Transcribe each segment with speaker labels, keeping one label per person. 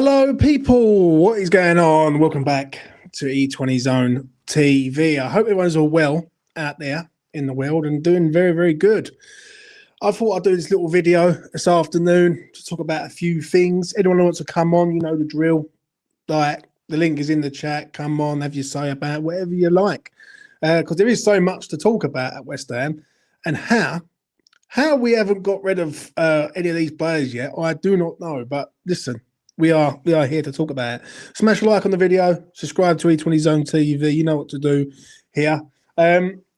Speaker 1: Hello, people. What is going on? Welcome back to E20 Zone TV. I hope everyone's all well out there in the world and doing very, very good. I thought I'd do this little video this afternoon to talk about a few things. Anyone who wants to come on, you know the drill. Like, the link is in the chat. Come on, have your say about whatever you like. Because there is so much to talk about at West Ham. And how we haven't got rid of any of these players yet, I do not know. But listen, we are here to talk about it. Smash a like on the video. Subscribe to E20 Zone TV. You know what to do here.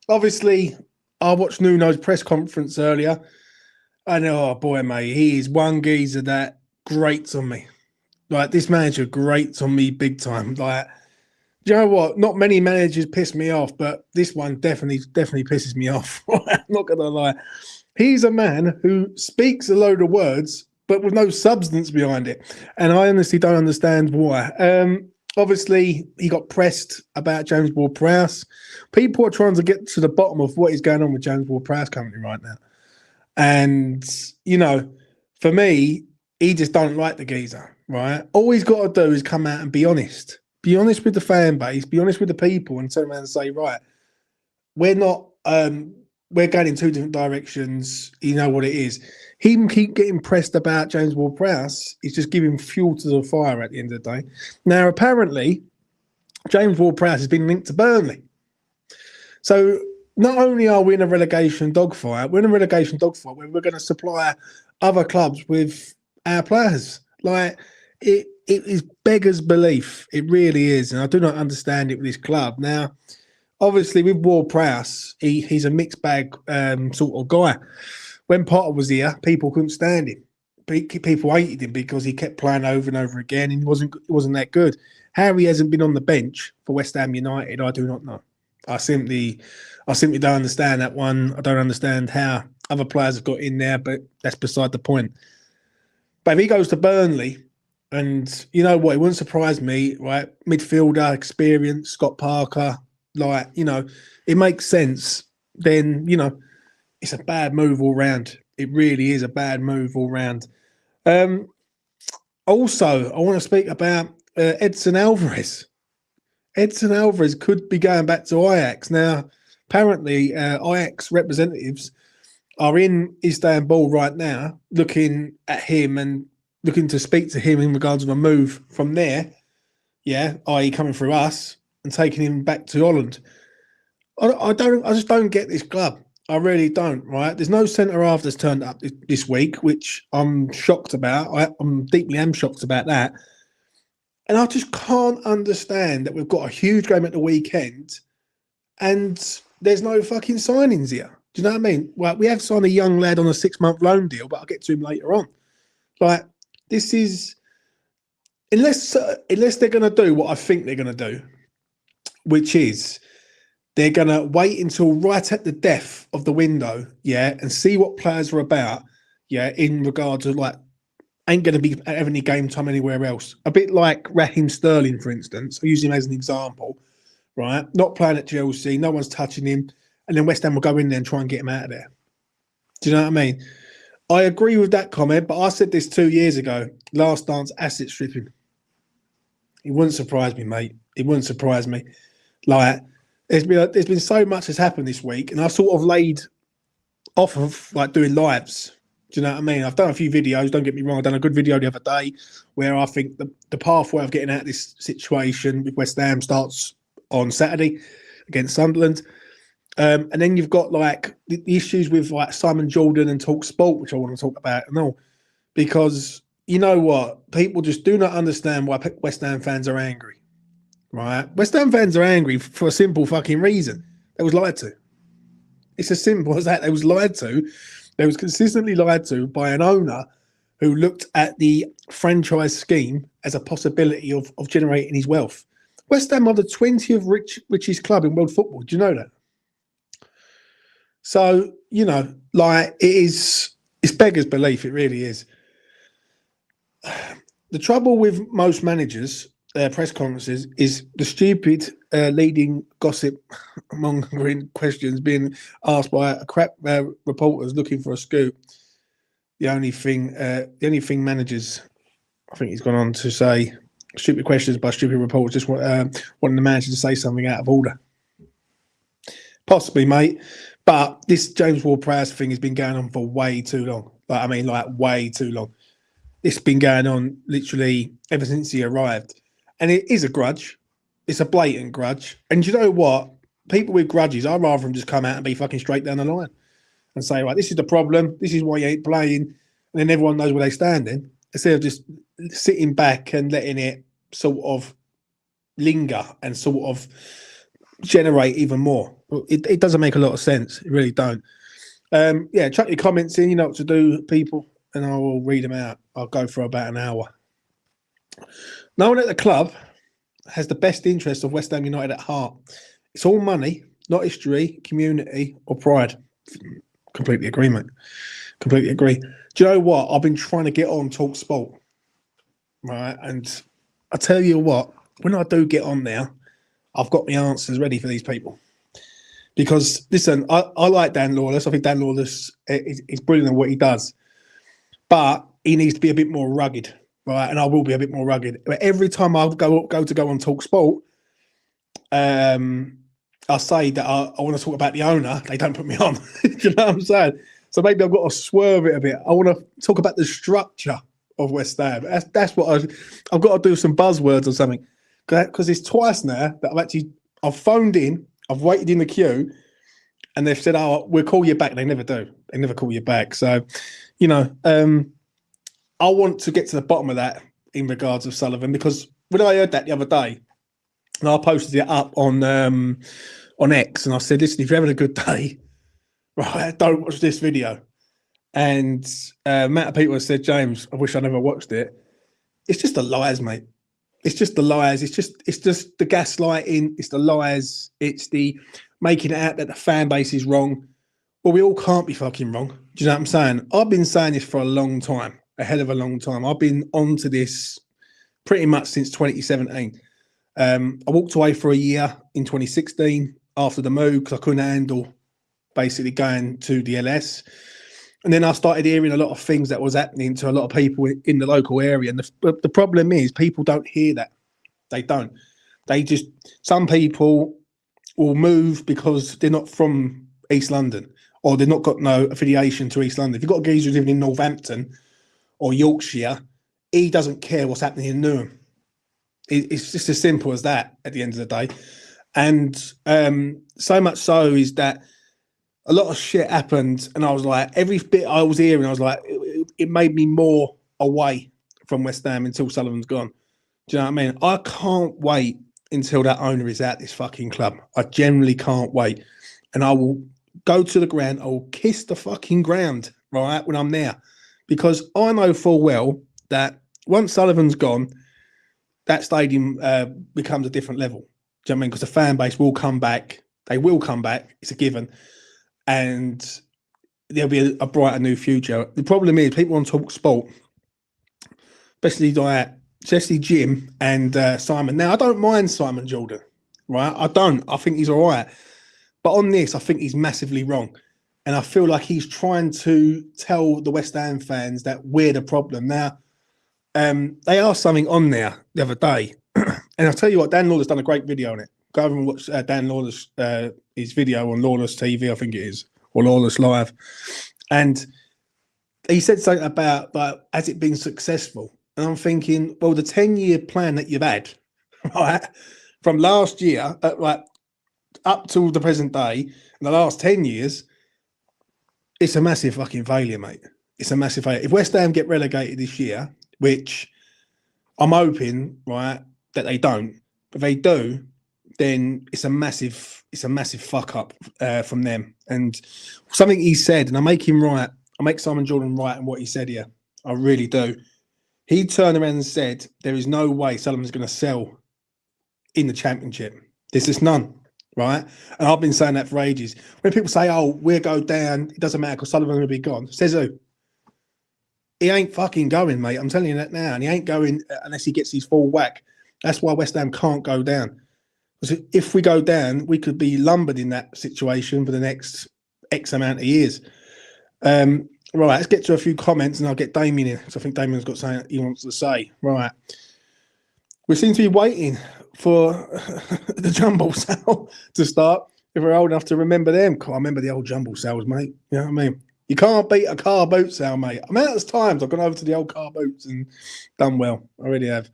Speaker 1: Obviously, I watched Nuno's press conference earlier. And, oh, boy, mate, he is one geezer that grates on me. Like, this manager grates on me big time. Like, do you know what? Not many managers piss me off, but this one definitely pisses me off. I'm not going to lie. He's a man who speaks a load of words, but with no substance behind it. And I honestly don't understand why. Obviously, he got pressed about James Ward-Prowse. People are trying to get to the bottom of what is going on with James Ward-Prowse currently right now. And, you know, for me, he just don't like the geezer, right? All he's got to do is come out and be honest. Be honest with the fan base, be honest with the people, and turn around and say, right, we're not, we're going in two different directions. You know what it is. Him keep getting pressed about James Ward-Prowse is just giving fuel to the fire at the end of the day. Now, apparently, James Ward-Prowse has been linked to Burnley. So not only are we in a relegation dogfight, we're in a relegation dogfight where we're going to supply other clubs with our players. Like, it is beggars belief. It really is. And I do not understand it with this club. Now, obviously, with Ward-Prowse, he's a mixed bag sort of guy. When Potter was here, people couldn't stand him. People hated him because he kept playing over and over again, and he wasn't that good. How he hasn't been on the bench for West Ham United, I do not know. I simply don't understand that one. I don't understand how other players have got in there, but that's beside the point. But if he goes to Burnley, and you know what, it wouldn't surprise me, right? Midfielder, experience, Scott Parker, like, you know, it makes sense. Then, you know, it's a bad move all round. It really is a bad move all round. Also, I want to speak about Edson Alvarez. Edson Alvarez could be going back to Ajax. Now, apparently, Ajax representatives are in Istanbul right now looking at him and looking to speak to him in regards to a move from there, yeah, i.e. coming through us and taking him back to Holland. I just don't get this club. I really don't, right? There's no centre-half that's turned up this week, which I'm shocked about. I'm deeply shocked about that. And I just can't understand that we've got a huge game at the weekend and there's no fucking signings here. Do you know what I mean? Well, we have signed a young lad on a 6-month loan deal, but I'll get to him later on. Like, this is... Unless they're going to do what I think they're going to do, which is... they're going to wait until right at the death of the window, yeah, and see what players are about, yeah, in regard to, like, ain't going to be having any game time anywhere else. A bit like Raheem Sterling, for instance. I'll use him as an example, right? Not playing at Chelsea, no one's touching him, and then West Ham will go in there and try and get him out of there. Do you know what I mean? I agree with that comment, but I said this 2 years ago, last dance asset stripping. It wouldn't surprise me, mate. It wouldn't surprise me. Like... There's been so much that's happened this week, and I sort of laid off of like doing lives. Do you know what I mean? I've done a few videos. Don't get me wrong. I've done a good video the other day where I think the pathway of getting out of this situation with West Ham starts on Saturday against Sunderland, and then you've got like the issues with like Simon Jordan and Talk Sport, which I want to talk about and all, because you know what, people just do not understand why West Ham fans are angry. Right, West Ham fans are angry for a simple fucking reason. They was lied to. It's as simple as that. They was lied to. They was consistently lied to by an owner who looked at the franchise scheme as a possibility of generating his wealth. West Ham are the 20th richest club in world football. Do you know that? So, you know, like, it's beggars belief. It really is. The trouble with most managers... press conferences is the stupid leading gossip mongering questions being asked by a crap reporters looking for a scoop. The only thing managers I think he's gone on to say stupid questions by stupid reporters just wanting the manager to say something out of order. Possibly, mate. But this James Ward-Prowse thing has been going on for way too long. Like way too long. It's been going on literally ever since he arrived. And it is a grudge. It's a blatant grudge. And you know what? People with grudges, I'd rather them just come out and be fucking straight down the line and say, right, this is the problem. This is why you ain't playing. And then everyone knows where they stand in. Instead of just sitting back and letting it sort of linger and sort of generate even more. It doesn't make a lot of sense. It really don't. Yeah, chuck your comments in. You know what to do, people, and I will read them out. I'll go for about an hour. No one at the club has the best interest of West Ham United at heart. It's all money, not history, community, or pride. Completely agree, mate. Completely agree. Do you know what? I've been trying to get on Talk Sport, right? And I tell you what, when I do get on there, I've got the answers ready for these people. Because, listen, I like Dan Lawless. I think Dan Lawless is brilliant at what he does. But he needs to be a bit more rugged, right? And I will be a bit more rugged. But every time I go on Talk Sport, I say that I want to talk about the owner. They don't put me on. Do you know what I'm saying? So maybe I've got to swerve it a bit. I want to talk about the structure of West Ham. That's what I've got to do some buzzwords or something. Because it's twice now that I've phoned in, I've waited in the queue, and they've said, "Oh, we'll call you back." They never do. They never call you back. So, you know, I want to get to the bottom of that in regards of Sullivan, because when I heard that the other day, and I posted it up on X, and I said, "Listen, if you're having a good day, right, don't watch this video." And amount of people have said, "James, I wish I never watched it." It's just the lies, mate. It's just the lies. It's just the gaslighting. It's the lies. It's the making it out that the fan base is wrong. Well, we all can't be fucking wrong. Do you know what I'm saying? I've been saying this for a long time, a hell of a long time. I've been onto this pretty much since 2017. I walked away for a year in 2016 after the move because I couldn't handle basically going to the LS. And then I started hearing a lot of things that was happening to a lot of people in the local area. And the problem is people don't hear that. They don't. Some people will move because they're not from East London or they've not got no affiliation to East London. If you've got a geezer living in Northampton or Yorkshire, he doesn't care what's happening in Newham. It's just as simple as that at the end of the day. And so much so is that a lot of shit happened, and I was like, every bit I was hearing, I was like, it made me more away from West Ham until Sullivan's gone. Do you know what I mean? I can't wait until that owner is at this fucking club. I generally can't wait. And I will go to the ground, I will kiss the fucking ground, right, when I'm there. Because I know full well that once Sullivan's gone, that stadium becomes a different level. Do you know what I mean? Because the fan base will come back. They will come back. It's a given. And there'll be a brighter new future. The problem is people on Talk Sport, especially Jim and Simon. Now, I don't mind Simon Jordan, right? I don't. I think he's all right. But on this, I think he's massively wrong. And I feel like he's trying to tell the West Ham fans that we're the problem. Now, they asked something on there the other day. And I'll tell you what, Dan Lawler's done a great video on it. Go over and watch Dan Lawler's his video on Lawless TV, I think it is, or Lawless Live. And he said something about, like, has it been successful? And I'm thinking, well, the 10-year plan that you've had, right, from last year, like up till the present day, in the last 10 years, it's a massive fucking failure, mate. It's a massive failure. If West Ham get relegated this year, which I'm hoping, right, that they don't, but if they do, then it's a massive fuck up from them. And something he said, and I make him right, I make Simon Jordan right in what he said here. I really do. He turned around and said, there is no way Sullivan's going to sell in the Championship. There's just none, right? And I've been saying that for ages. When people say, oh, we'll go down, it doesn't matter because Sullivan will be gone. Says who? He ain't fucking going, mate. I'm telling you that now. And he ain't going unless he gets his full whack. That's why West Ham can't go down. Because if we go down, we could be lumbered in that situation for the next X amount of years. Right, let's get to a few comments and I'll get Damien in because I think Damien's got something he wants to say. Right. We seem to be waiting for the jumble sale to start. If we're old enough to remember them. I remember the old jumble sales, mate. You know what I mean? You can't beat a car boot sale, mate. I mean, there's times I've gone over to the old car boots and done well. I really have.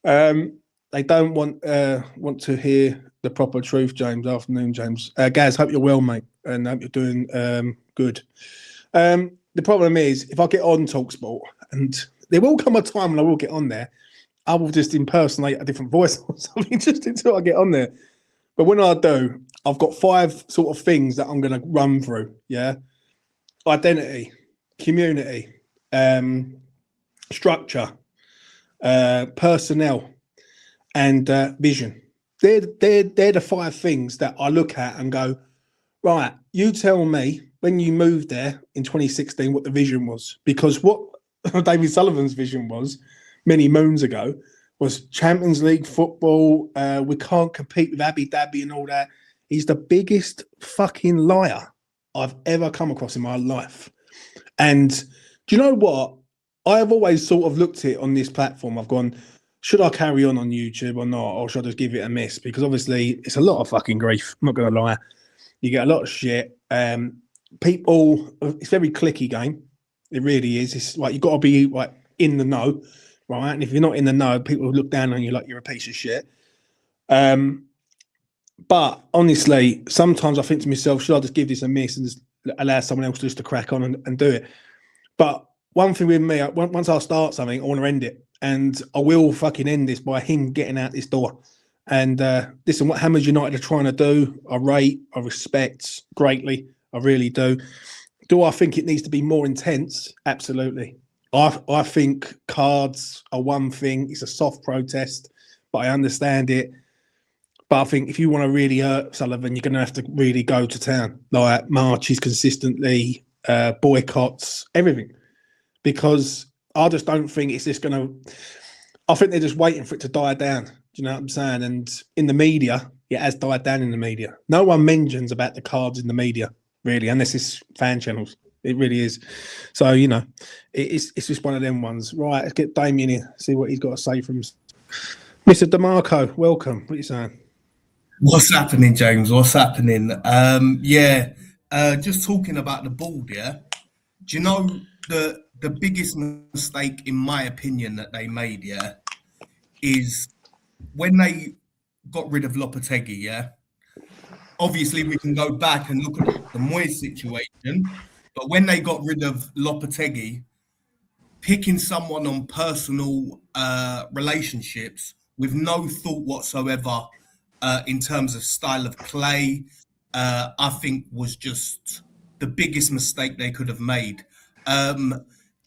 Speaker 1: They don't want to hear the proper truth, James. Afternoon, James. Gaz, hope you're well, mate, and hope you're doing good. The problem is, if I get on TalkSport, and there will come a time when I will get on there, I will just impersonate a different voice or something just until I get on there. But when I do, I've got 5 sort of things that I'm going to run through. Yeah. Identity, community, structure, personnel, and vision. They're the 5 things that I look at and go, right, you tell me when you moved there in 2016 what the vision was. Because what David Sullivan's vision was many moons ago was Champions League football. We can't compete with Abu Dhabi and all that. He's the biggest fucking liar I've ever come across in my life. And do you know what? I've always sort of looked at it on this platform. I've gone, should I carry on YouTube or not? Or should I just give it a miss? Because obviously it's a lot of fucking grief. I'm not going to lie. You get a lot of shit. People, it's a very clicky game. It really is. It's like you've got to be like in the know, right? And if you're not in the know, people look down on you like you're a piece of shit. But honestly, sometimes I think to myself, should I just give this a miss and just allow someone else just to crack on and do it? But one thing with me, once I start something, I want to end it. And I will fucking end this by him getting out this door. And listen, what Hammers United are trying to do, I rate, I respect greatly. I really do. Do I think it needs to be more intense? Absolutely. I think cards are one thing. It's a soft protest, but I understand it. But I think if you want to really hurt Sullivan, you're going to have to really go to town. Like marches consistently, boycotts, everything. Because I just don't think it's just going to... I think they're just waiting for it to die down. Do you know what I'm saying? And in the media, it has died down in the media. No one mentions about the cards in the media, really, unless it's fan channels. It really is. So, you know, it's just one of them ones. Right, let's get Damien in, see what he's got to say from Mr. DeMarco. Welcome. What are you saying?
Speaker 2: What's happening, James? What's happening? Just talking about the board, yeah? Do you know the biggest mistake, in my opinion, that they made, yeah, is when they got rid of Lopetegui, yeah? Obviously, we can go back and look at the Moyes situation, but when they got rid of Lopetegui, picking someone on personal relationships with no thought whatsoever in terms of style of play, I think was just the biggest mistake they could have made.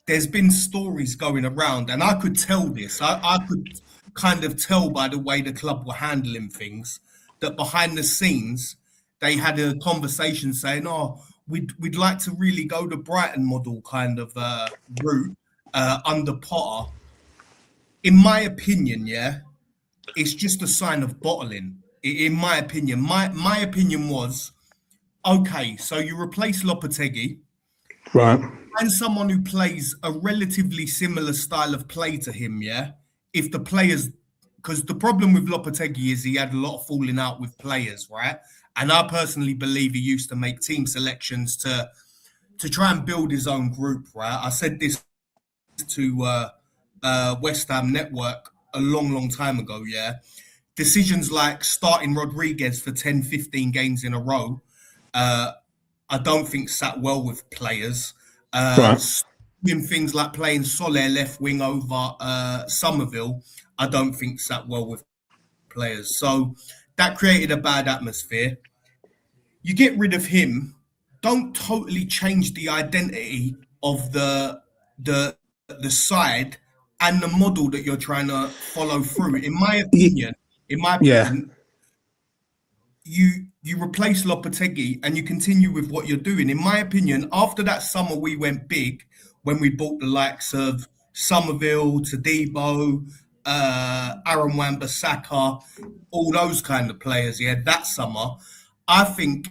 Speaker 2: There's been stories going around, and I could tell this. I could kind of tell by the way the club were handling things that behind the scenes they had a conversation saying, "Oh, we'd like to really go the Brighton model kind of route under Potter." In my opinion, yeah, it's just a sign of bottling. In my opinion, my opinion was, okay, so you replace Lopetegui,
Speaker 1: right,
Speaker 2: and someone who plays a relatively similar style of play to him, yeah. If the players, because the problem with Lopetegui is he had a lot of falling out with players, right? And I personally believe he used to make team selections to try and build his own group, right? I said this to West Ham Network a long time ago, yeah. Decisions like starting Rodriguez for 10, 15 games in a row, I don't think sat well with players. Doing things like playing Soler left wing over Somerville, I don't think sat well with players. So that created a bad atmosphere. You get rid of him, don't totally change the identity of the side and the model that you're trying to follow through. In my opinion, you replace Lopetegui and you continue with what you're doing. In my opinion, after that summer we went big when we bought the likes of Somerville, Todibo, Aaron Wan-Bissaka, all those kind of players, yeah, that summer, I think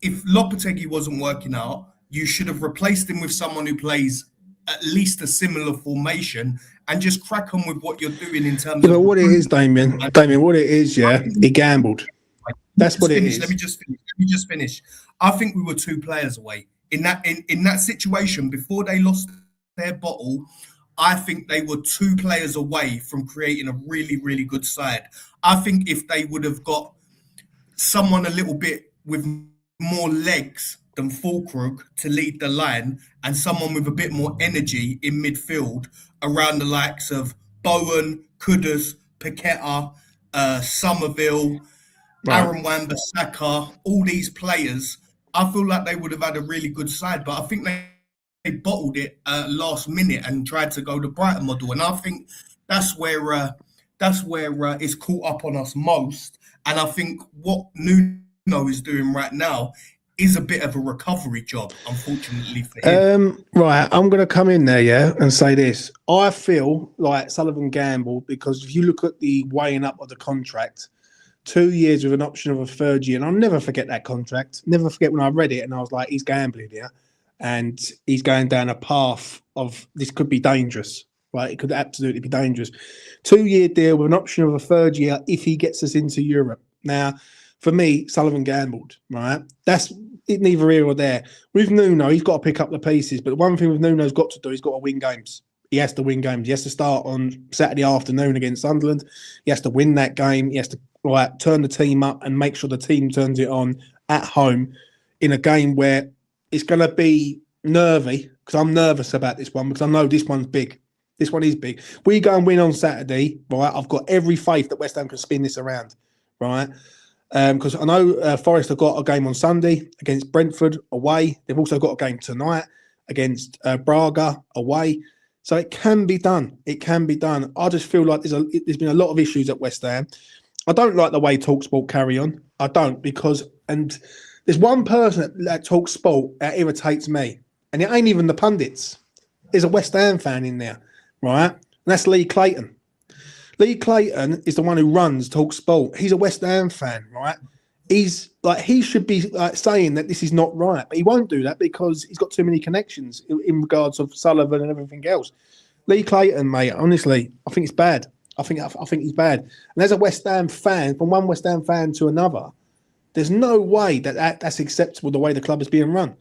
Speaker 2: if Lopetegui wasn't working out, you should have replaced him with someone who plays at least a similar formation and just crack on with what you're doing in terms
Speaker 1: You
Speaker 2: of
Speaker 1: know what it is,
Speaker 2: recruitment.
Speaker 1: Damien, what it is, yeah, he gambled. That's what it is.
Speaker 2: Let me just finish. I think we were 2 players away in that situation before they lost their bottle. I think they were 2 players away from creating a really, really good side. I think if they would have got someone a little bit with more legs than Fulkrug to lead the line and someone with a bit more energy in midfield around the likes of Bowen, Kudus, Paqueta, Somerville, Aaron Wan-Bissaka, all these players, I feel like they would have had a really good side, but I think they bottled it last minute and tried to go the Brighton model, and I think that's where it's caught up on us most. And I think what Nuno is doing right now is a bit of a recovery job, unfortunately for him.
Speaker 1: Right, I'm going to come in there, yeah, and say this. I feel like Sullivan gambled because if you look at the weighing up of the contract, 2 years with an option of a 3rd year, and I'll never forget that contract. Never forget when I read it and I was like, he's gambling here, and he's going down a path of this could be dangerous. Right, it could absolutely be dangerous. 2-year deal with an option of a 3rd year if he gets us into Europe. Now, for me, Sullivan gambled, right? That's it, neither here or there. With Nuno, he's got to pick up the pieces. But the one thing with Nuno's got to do, he's got to win games. He has to win games. He has to start on Saturday afternoon against Sunderland. He has to win that game. He has to turn the team up and make sure the team turns it on at home in a game where it's going to be nervy, because I'm nervous about this one because I know this one's big. This one is big. We go and win on Saturday, right? I've got every faith that West Ham can spin this around, right? Because I know Forest have got a game on Sunday against Brentford away. They've also got a game tonight against Braga away. So it can be done. It can be done. I just feel like there's been a lot of issues at West Ham. I don't like the way TalkSport carry on. I don't, because and there's one person that TalkSport that irritates me, and it ain't even the pundits. There's a West Ham fan in there. Right, and that's Lee Clayton. Lee Clayton is the one who runs TalkSport. He's a West Ham fan, right? He's like, he should be like saying that this is not right, but he won't do that because he's got too many connections in regards of Sullivan and everything else. Lee Clayton, mate, honestly, I think it's bad. I think he's bad. And as a West Ham fan, from one West Ham fan to another, there's no way that's acceptable the way the club is being run,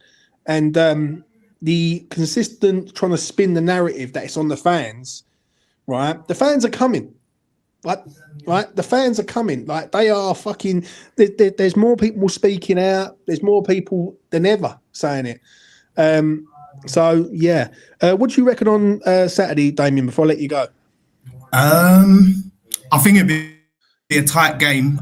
Speaker 1: and the consistent trying to spin the narrative that it's on the fans, right? The fans are coming, right? The fans are coming. Like, they are fucking. There's more people speaking out. There's more people than ever saying it. So yeah, what do you reckon on Saturday, Damien? Before I let you go,
Speaker 2: I think it'd be a tight game.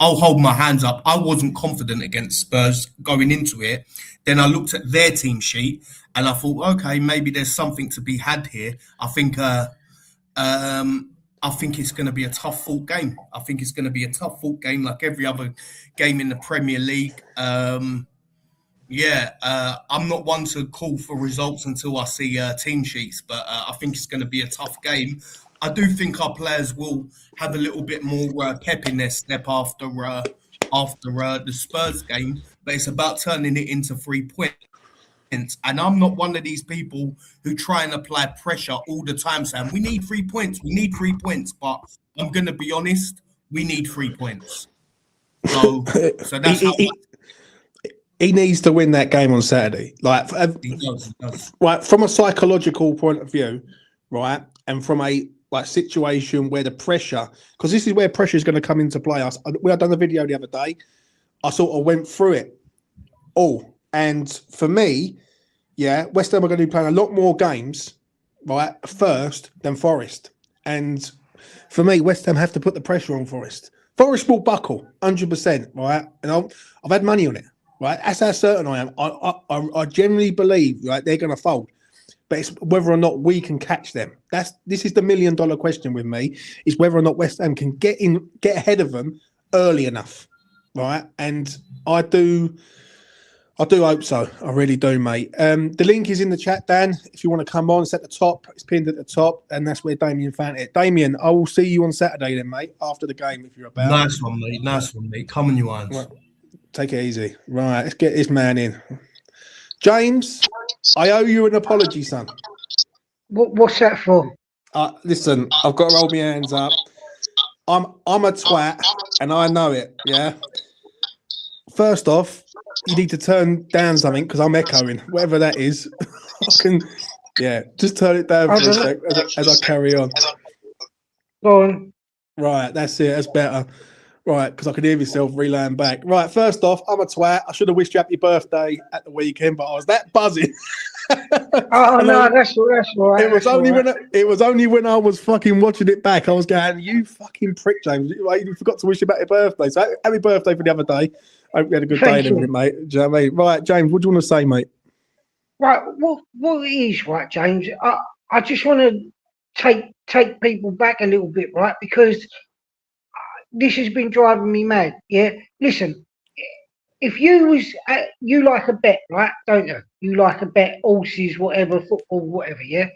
Speaker 2: I'll hold my hands up. I wasn't confident against Spurs going into it. Then I looked at their team sheet and I thought, okay, maybe there's something to be had here. I think it's going to be a tough fought game. Like every other game in the Premier League. I'm not one to call for results until I see team sheets, but I think it's going to be a tough game. I do think our players will have a little bit more pep in their step after the Spurs game, but it's about turning it into 3 points. And I'm not one of these people who try and apply pressure all the time saying, we need 3 points, but I'm going to be honest, we need 3 points. So that's
Speaker 1: he needs to win that game on Saturday. Like,
Speaker 2: he does.
Speaker 1: Right, from a psychological point of view, right, and from a situation where the pressure, because this is where pressure is going to come into play. We had done a video the other day. I sort of went through it all, and for me, yeah, West Ham are going to be playing a lot more games, right, first than Forest, and for me, West Ham have to put the pressure on Forest. Forest will buckle 100%, right, and I've had money on it, right. That's how certain I am. I generally believe, right, they're going to fold. But it's whether or not we can catch them. This is the $1 million question with me, is whether or not West Ham can get ahead of them early enough, right? And I do hope so. I really do, mate. The link is in the chat, Dan. If you want to come on, it's at the top. It's pinned at the top, and that's where Damien found it. Damien, I will see you on Saturday then, mate, after the game if you're about.
Speaker 2: Nice one, mate. Come on, you irons.
Speaker 1: Right. Take it easy. Right, let's get this man in. James, I owe you an apology, son.
Speaker 3: What's that for?
Speaker 1: Listen, I've got to roll my hands up. I'm a twat, and I know it. Yeah. First off, you need to turn down something because I'm echoing, whatever that is. Just turn it down for a sec as I carry on.
Speaker 3: Go on.
Speaker 1: Right, that's it. That's better. Right, because I could hear myself relaying back. Right, first off, I'm a twat. I should have wished you happy birthday at the weekend, but I was that buzzing.
Speaker 3: Oh no, that's all right.
Speaker 1: It was only when I was fucking watching it back, I was going, "You fucking prick, James! You forgot to wish you happy birthday." So happy birthday for the other day. I hope you had a good day, everything, mate. Do you know what I mean? Right, James, what do you want to say, mate?
Speaker 3: Right, what it is, right, James? I just want to take people back a little bit, right, because this has been driving me mad. Yeah, listen. If you like a bet, right? Don't you? You like a bet, horses, whatever, football, whatever. Yeah.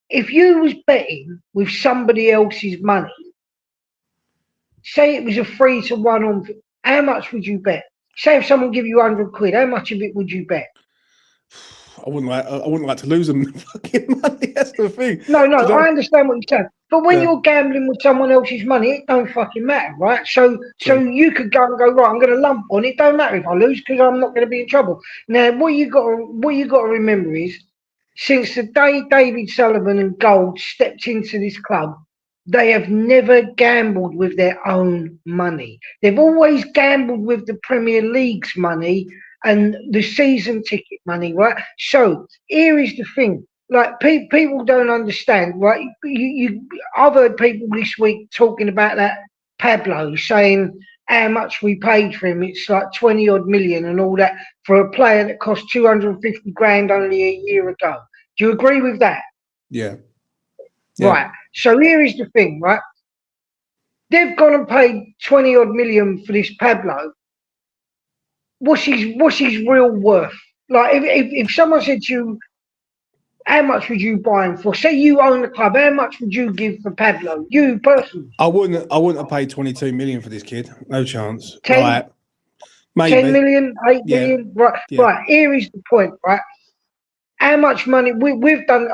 Speaker 3: If you was betting with somebody else's money, say it was a 3-1 on, how much would you bet? Say if someone give you 100 quid, how much of it would you bet?
Speaker 1: I wouldn't like to lose them fucking money. That's the thing.
Speaker 3: No, I understand what you're saying. But when you're gambling with someone else's money, it don't fucking matter, right? So you could go and go, right, I'm going to lump on it. Don't matter if I lose because I'm not going to be in trouble. Now, what you got to remember is, since the day David Sullivan and Gold stepped into this club, they have never gambled with their own money. They've always gambled with the Premier League's money and the season ticket money, right? So here is the thing. Like people don't understand, right? I've heard people this week talking about that Pablo saying how much we paid for him. It's like 20 odd million and all that for a player that cost 250 grand only a year ago. Do you agree with that?
Speaker 1: Yeah.
Speaker 3: Right. So here is the thing, right? They've gone and paid 20 odd million for this Pablo. What's his real worth? Like if someone said to you, how much would you buy him for? Say you own the club, how much would you give for Pablo? You personally?
Speaker 1: I wouldn't have paid 22 million for this kid. No chance.
Speaker 3: 10,
Speaker 1: right. Maybe.
Speaker 3: 10 million, 8 million. Right. Yeah. Right. Here is the point, right? How much money we've done?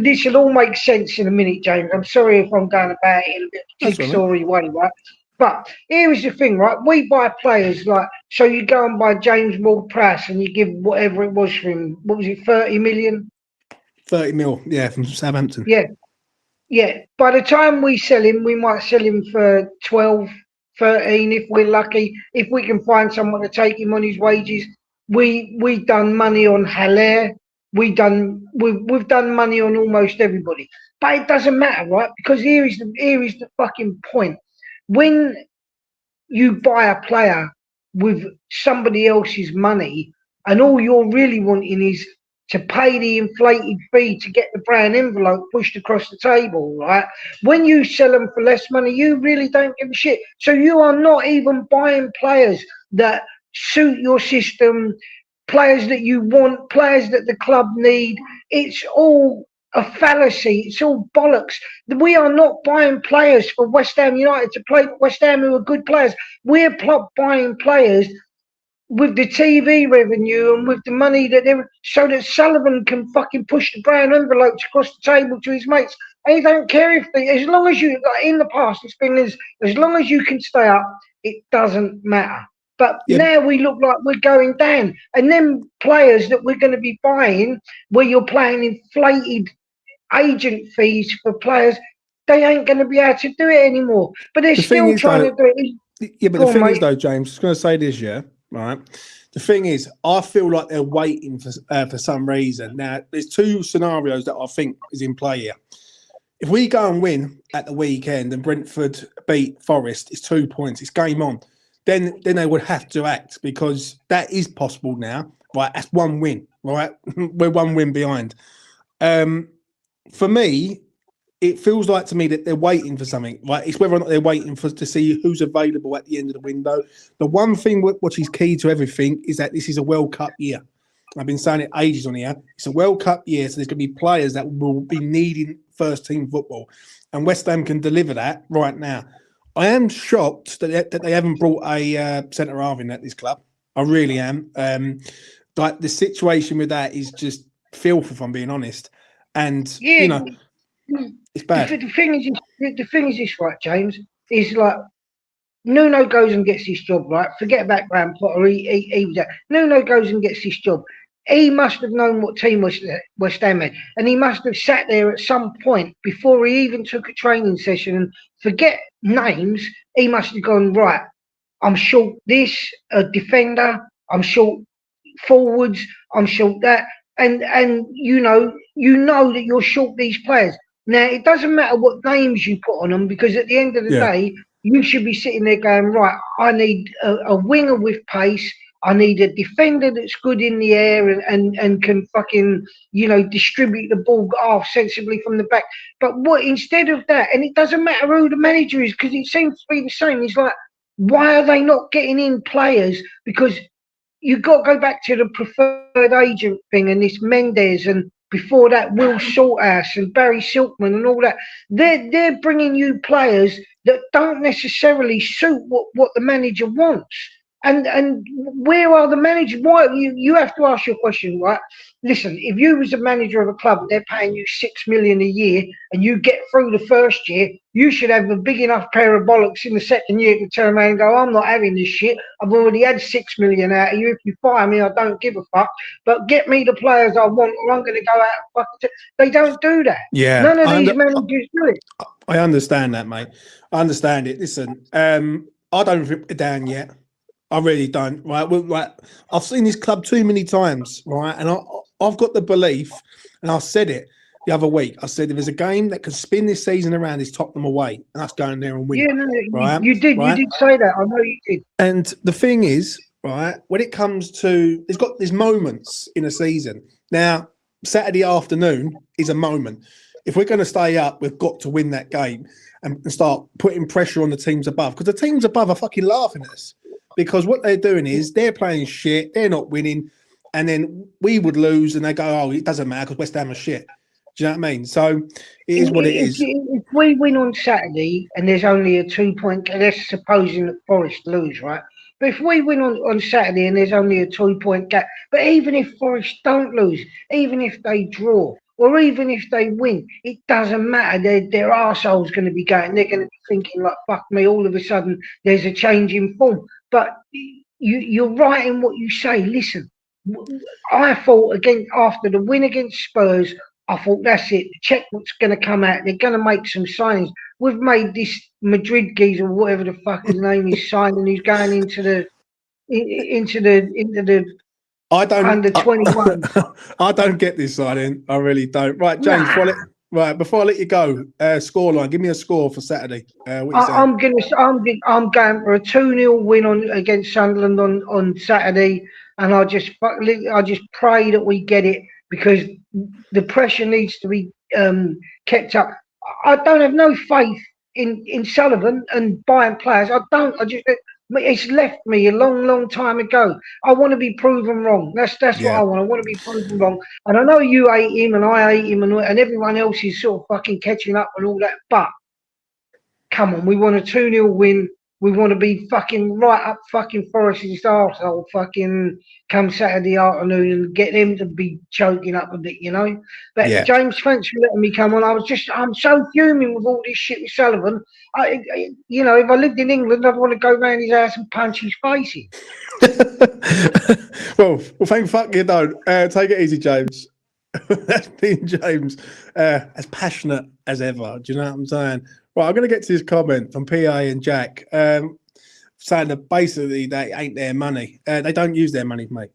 Speaker 3: This will all make sense in a minute, James. I'm sorry if I'm going about it in a bit of jigsaw-y way, right? But here is the thing, right? We buy players like, so you go and buy James Ward-Prowse and you give whatever it was for him. What was it, 30 million?
Speaker 1: 30 mil, yeah, from Southampton.
Speaker 3: Yeah. By the time we sell him, we might sell him for 12, 13 if we're lucky. If we can find someone to take him on his wages. We've done money on Haller. We've done money on almost everybody. But it doesn't matter, right? Because here is the fucking point. When you buy a player with somebody else's money and all you're really wanting is to pay the inflated fee to get the brown envelope pushed across the table, right? When you sell them for less money, you really don't give a shit. So you are not even buying players that suit your system, players that you want, players that the club need. It's all a fallacy. It's all bollocks. We are not buying players for West Ham United to play for West Ham who are good players. We're buying players with the TV revenue and with the money that they're so that Sullivan can fucking push the brown envelopes across the table to his mates. And he don't care if as long as you, like in the past, it's been as long as you can stay up, it doesn't matter. But now we look like we're going down. And then players that we're going to be buying, where you're paying inflated agent fees for players, they ain't going to be able to do it anymore. But they're still trying to do it.
Speaker 1: Yeah, but the thing is, though, James, I was going to say this, right? The thing is, I feel like they're waiting for some reason. Now, there's two scenarios that I think is in play here. If we go and win at the weekend and Brentford beat Forest, it's 2 points, it's game on. Then they would have to act because that is possible now, right? That's one win, right? We're one win behind. For me, it feels like to me that they're waiting for something, right? It's whether or not they're waiting to see who's available at the end of the window. The one thing which is key to everything is that this is a World Cup year. I've been saying it ages on here. It's a World Cup year, so there's going to be players that will be needing first-team football. And West Ham can deliver that right now. I am shocked that they haven't brought a centre-half in at this club. I really am. like the situation with that is just filth, if I'm being honest. And
Speaker 3: Yeah,
Speaker 1: you know, it's bad.
Speaker 3: the thing is this, right, James? Is like Nuno goes and gets this job, right? Forget about Graham Potter. He was there. Nuno goes and gets this job. He must have known what team West Ham had, and he must have sat there at some point before he even took a training session. And forget names. He must have gone, right, I'm short this, a defender. I'm short forwards. I'm short that, and you know that you're short these players. Now it doesn't matter what names you put on them, because at the end of the day, you should be sitting there going, right, I need a winger with pace. I need a defender that's good in the air and can fucking, distribute the ball half sensibly from the back. But what instead of that, and it doesn't matter who the manager is, because it seems to be the same. It's like, why are they not getting in players? Because you've got to go back to the preferred agent thing and this Mendes, and before that Will Salthouse and Barry Silkman and all that. They're bringing you players that don't necessarily suit what the manager wants. And where are the managers? Why you have to ask your question, right? Listen, if you was a manager of a club, they're paying you $6 million a year, and you get through the first year, you should have a big enough pair of bollocks in the second year to turn around and go, I'm not having this shit. I've already had $6 million out of you. If you fire me, I don't give a fuck. But get me the players I want, or I'm going to go out and fucking. They don't do that.
Speaker 1: Yeah,
Speaker 3: none of these managers do it.
Speaker 1: I understand that, mate. I understand it. Listen, I don't rip it down yet. I really don't. Right, I've seen this club too many times, right, and I've got the belief, and I said it the other week. I said if there's a game that can spin this season around, is Tottenham away, and that's going there and winning.
Speaker 3: Yeah, no,
Speaker 1: right?
Speaker 3: You did say that. I know you did.
Speaker 1: And the thing is, right, when it comes to, there's moments in a season. Now, Saturday afternoon is a moment. If we're going to stay up, we've got to win that game and start putting pressure on the teams above, because the teams above are fucking laughing at us. Because what they're doing is they're playing shit, they're not winning, and then we would lose, and they go, "Oh, it doesn't matter because West Ham are shit." Do you know what I mean? So it is what it is.
Speaker 3: If we win on Saturday and there's only a 2-point, let's supposing that Forest lose, right? But if we win on Saturday and there's only a 2-point gap, but even if Forest don't lose, even if they draw, or even if they win, it doesn't matter. Their arsehole's going to be going. They're going to be thinking like, fuck me, all of a sudden there's a change in form. But you're right in what you say. Listen, I thought after the win against Spurs, I thought that's it. The checkbook's going to come out. They're going to make some signings. We've made this Madrid geezer, or whatever the fuck his name is, signing. He's going into the
Speaker 1: I don't
Speaker 3: under 21.
Speaker 1: I don't get this signing. I really don't. Right, James. Before I let you go, scoreline. Give me a score for Saturday.
Speaker 3: I'm going for a 2-0 win against Sunderland on Saturday, and I just pray that we get it, because the pressure needs to be kept up. I don't have no faith in Sullivan and buying players. It's left me a long time ago. I want to be proven wrong. That's what I want. I want to be proven wrong. And I know you hate him, and I hate him, and everyone else is sort of fucking catching up and all that. But come on, we want a 2-0 win. We want to be fucking right up fucking Forest's arsehole fucking come Saturday afternoon and get them to be choking up a bit, But James, thanks for letting me come on. I'm so fuming with all this shit with Sullivan. If I lived in England, I'd want to go round his house and punch his face in.
Speaker 1: well, thank fuck you don't. Take it easy, James. That's been James, as passionate as ever. Do you know what I'm saying? Right, I'm going to get to this comment from PA and Jack, saying that basically they ain't their money. They don't use their money, mate.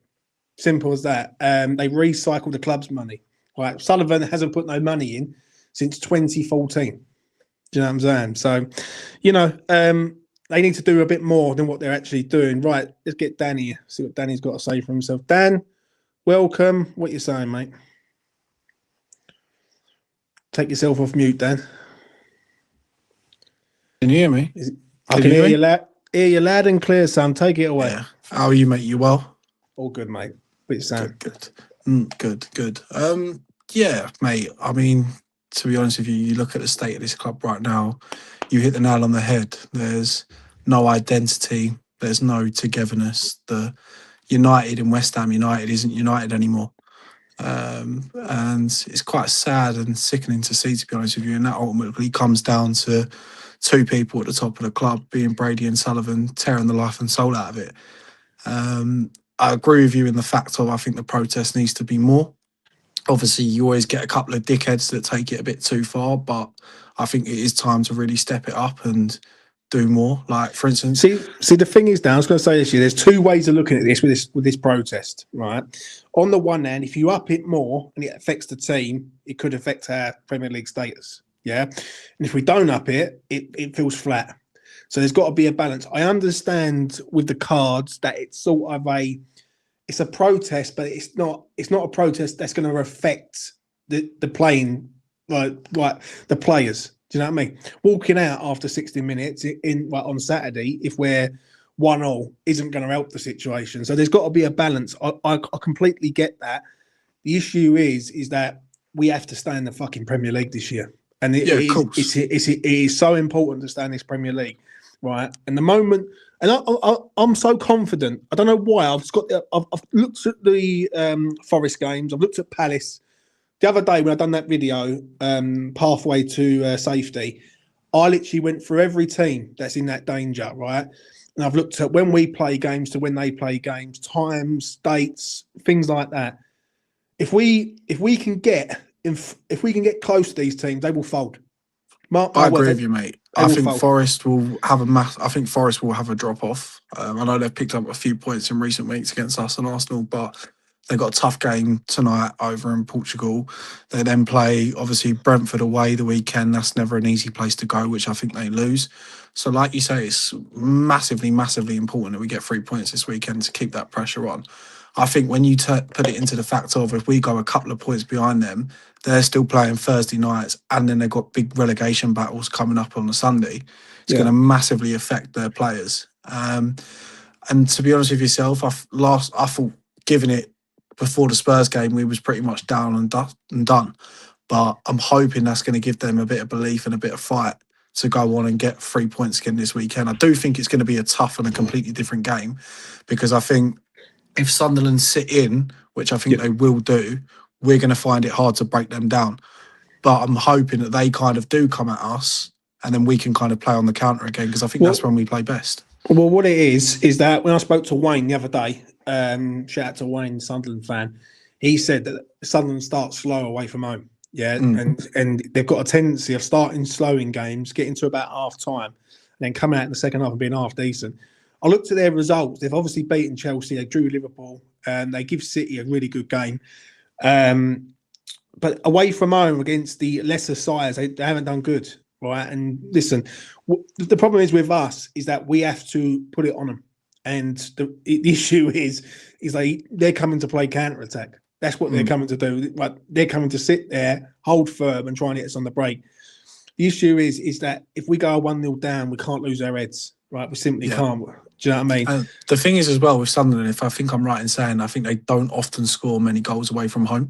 Speaker 1: Simple as that. They recycle the club's money. Right, Sullivan hasn't put no money in since 2014. Do you know what I'm saying? So, they need to do a bit more than what they're actually doing. Right, let's get Danny. See what Danny's got to say for himself. Dan, welcome. What you saying, mate? Take yourself off mute, Dan.
Speaker 4: Can you hear me?
Speaker 1: I can hear you loud and clear, son. Take it away.
Speaker 4: Yeah. How are you, mate? You well?
Speaker 1: All good, mate. What you saying?
Speaker 4: Good. Yeah, mate. I mean, to be honest with you, you look at the state of this club right now, you hit the nail on the head. There's no identity. There's no togetherness. United and West Ham United isn't United anymore. And it's quite sad and sickening to see, to be honest with you. And that ultimately comes down to two people at the top of the club, being Brady and Sullivan, tearing the life and soul out of it. I agree with you in the fact of I think the protest needs to be more. Obviously, you always get a couple of dickheads that take it a bit too far, but I think it is time to really step it up and do more. Like, for instance,
Speaker 1: See, the thing is, now I was going to say this year, there's two ways of looking at this with this protest, right? On the one hand, if you up it more and it affects the team, it could affect our Premier League status, yeah. And if we don't up it, it feels flat. So there's got to be a balance. I understand with the cards that it's sort of it's a protest, but it's not a protest that's going to affect the playing, like the players. Do you know what I mean? Walking out after 60 minutes on Saturday, if we're 1-0, isn't going to help the situation. So there's got to be a balance. I completely get that. The issue is that we have to stay in the fucking Premier League this year, and it is so important to stay in this Premier League, right? And the moment, and I'm so confident. I don't know why. I've looked at the Forest games. I've looked at Palace. The other day when I done that video, pathway to safety, I literally went through every team that's in that danger, right? And I've looked at when we play games to when they play games, times, dates, things like that. If we can get close to these teams, they will fold.
Speaker 4: I agree with you, mate. I think Forest will have Forest will have a drop off. I know they've picked up a few points in recent weeks against us and Arsenal, but they've got a tough game tonight over in Portugal. They then play, obviously, Brentford away the weekend. That's never an easy place to go, which I think they lose. So like you say, it's massively, massively important that we get 3 points this weekend to keep that pressure on. I think when you put it into the fact of if we go a couple of points behind them, they're still playing Thursday nights and then they've got big relegation battles coming up on the Sunday. It's going to massively affect their players. And to be honest with yourself, I thought given it before the Spurs game, we was pretty much down and done. But I'm hoping that's going to give them a bit of belief and a bit of fight to go on and get 3 points again this weekend. I do think it's going to be a tough and a completely different game because I think if Sunderland sit in, which I think they will do, we're going to find it hard to break them down. But I'm hoping that they kind of do come at us and then we can kind of play on the counter again because I think that's when we play best. Well,
Speaker 1: what it is that when I spoke to Wayne the other day, shout out to Wayne, Sunderland fan, he said that Sunderland starts slow away from home. Yeah, and they've got a tendency of starting slow in games, getting to about half time, and then coming out in the second half and being half decent. I looked at their results. They've obviously beaten Chelsea. They drew Liverpool. They give City a really good game. But away from home against the lesser sides, they haven't done good, right? And listen, the problem is with us is that we have to put it on them. And the issue is they're coming to play counter-attack. That's what they're coming to do. Like they're coming to sit there, hold firm, and try and hit us on the break. The issue is that if we go 1-0 down, we can't lose our heads, right? We simply can't. Do you know what I mean?
Speaker 4: The thing is as well with Sunderland, if I think I'm right in saying, I think they don't often score many goals away from home.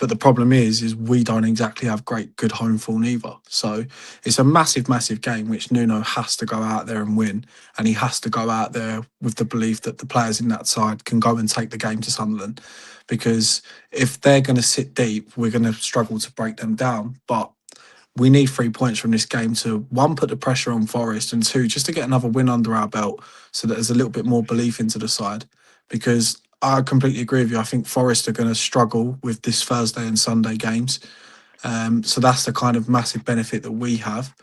Speaker 4: But the problem is we don't exactly have good home form either. So it's a massive, massive game which Nuno has to go out there and win. And he has to go out there with the belief that the players in that side can go and take the game to Sunderland. Because if they're going to sit deep, we're going to struggle to break them down. But we need 3 points from this game to, one, put the pressure on Forest, and two, just to get another win under our belt so that there's a little bit more belief into the side. Because I completely agree with you. I think Forest are going to struggle with this Thursday and Sunday games. So that's the kind of massive benefit that we have.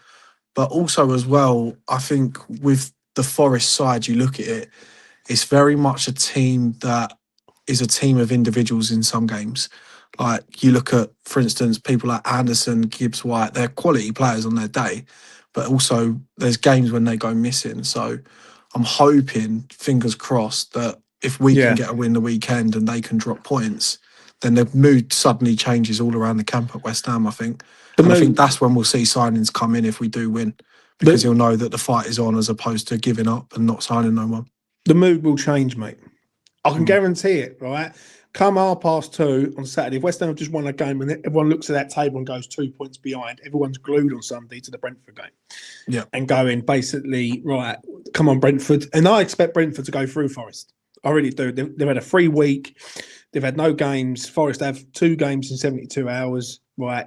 Speaker 4: But also as well, I think with the Forest side, you look at it, it's very much a team that is a team of individuals in some games. Like you look at, for instance, people like Anderson, Gibbs, White, they're quality players on their day, but also there's games when they go missing. So I'm hoping, fingers crossed, that if we can get a win the weekend and they can drop points, then the mood suddenly changes all around the camp at West Ham, I think. And I think that's when we'll see signings come in if we do win, because he'll know that the fight is on as opposed to giving up and not signing no one.
Speaker 1: The mood will change, mate. I can guarantee it, right? Come 2:30 on Saturday, if West Ham have just won a game and everyone looks at that table and goes 2 points behind, everyone's glued on Sunday to the Brentford game. Yeah. And going basically, right, come on, Brentford. And I expect Brentford to go through Forest. I really do. They've had a free week. They've had no games. Forest have 2 games in 72 hours. Right?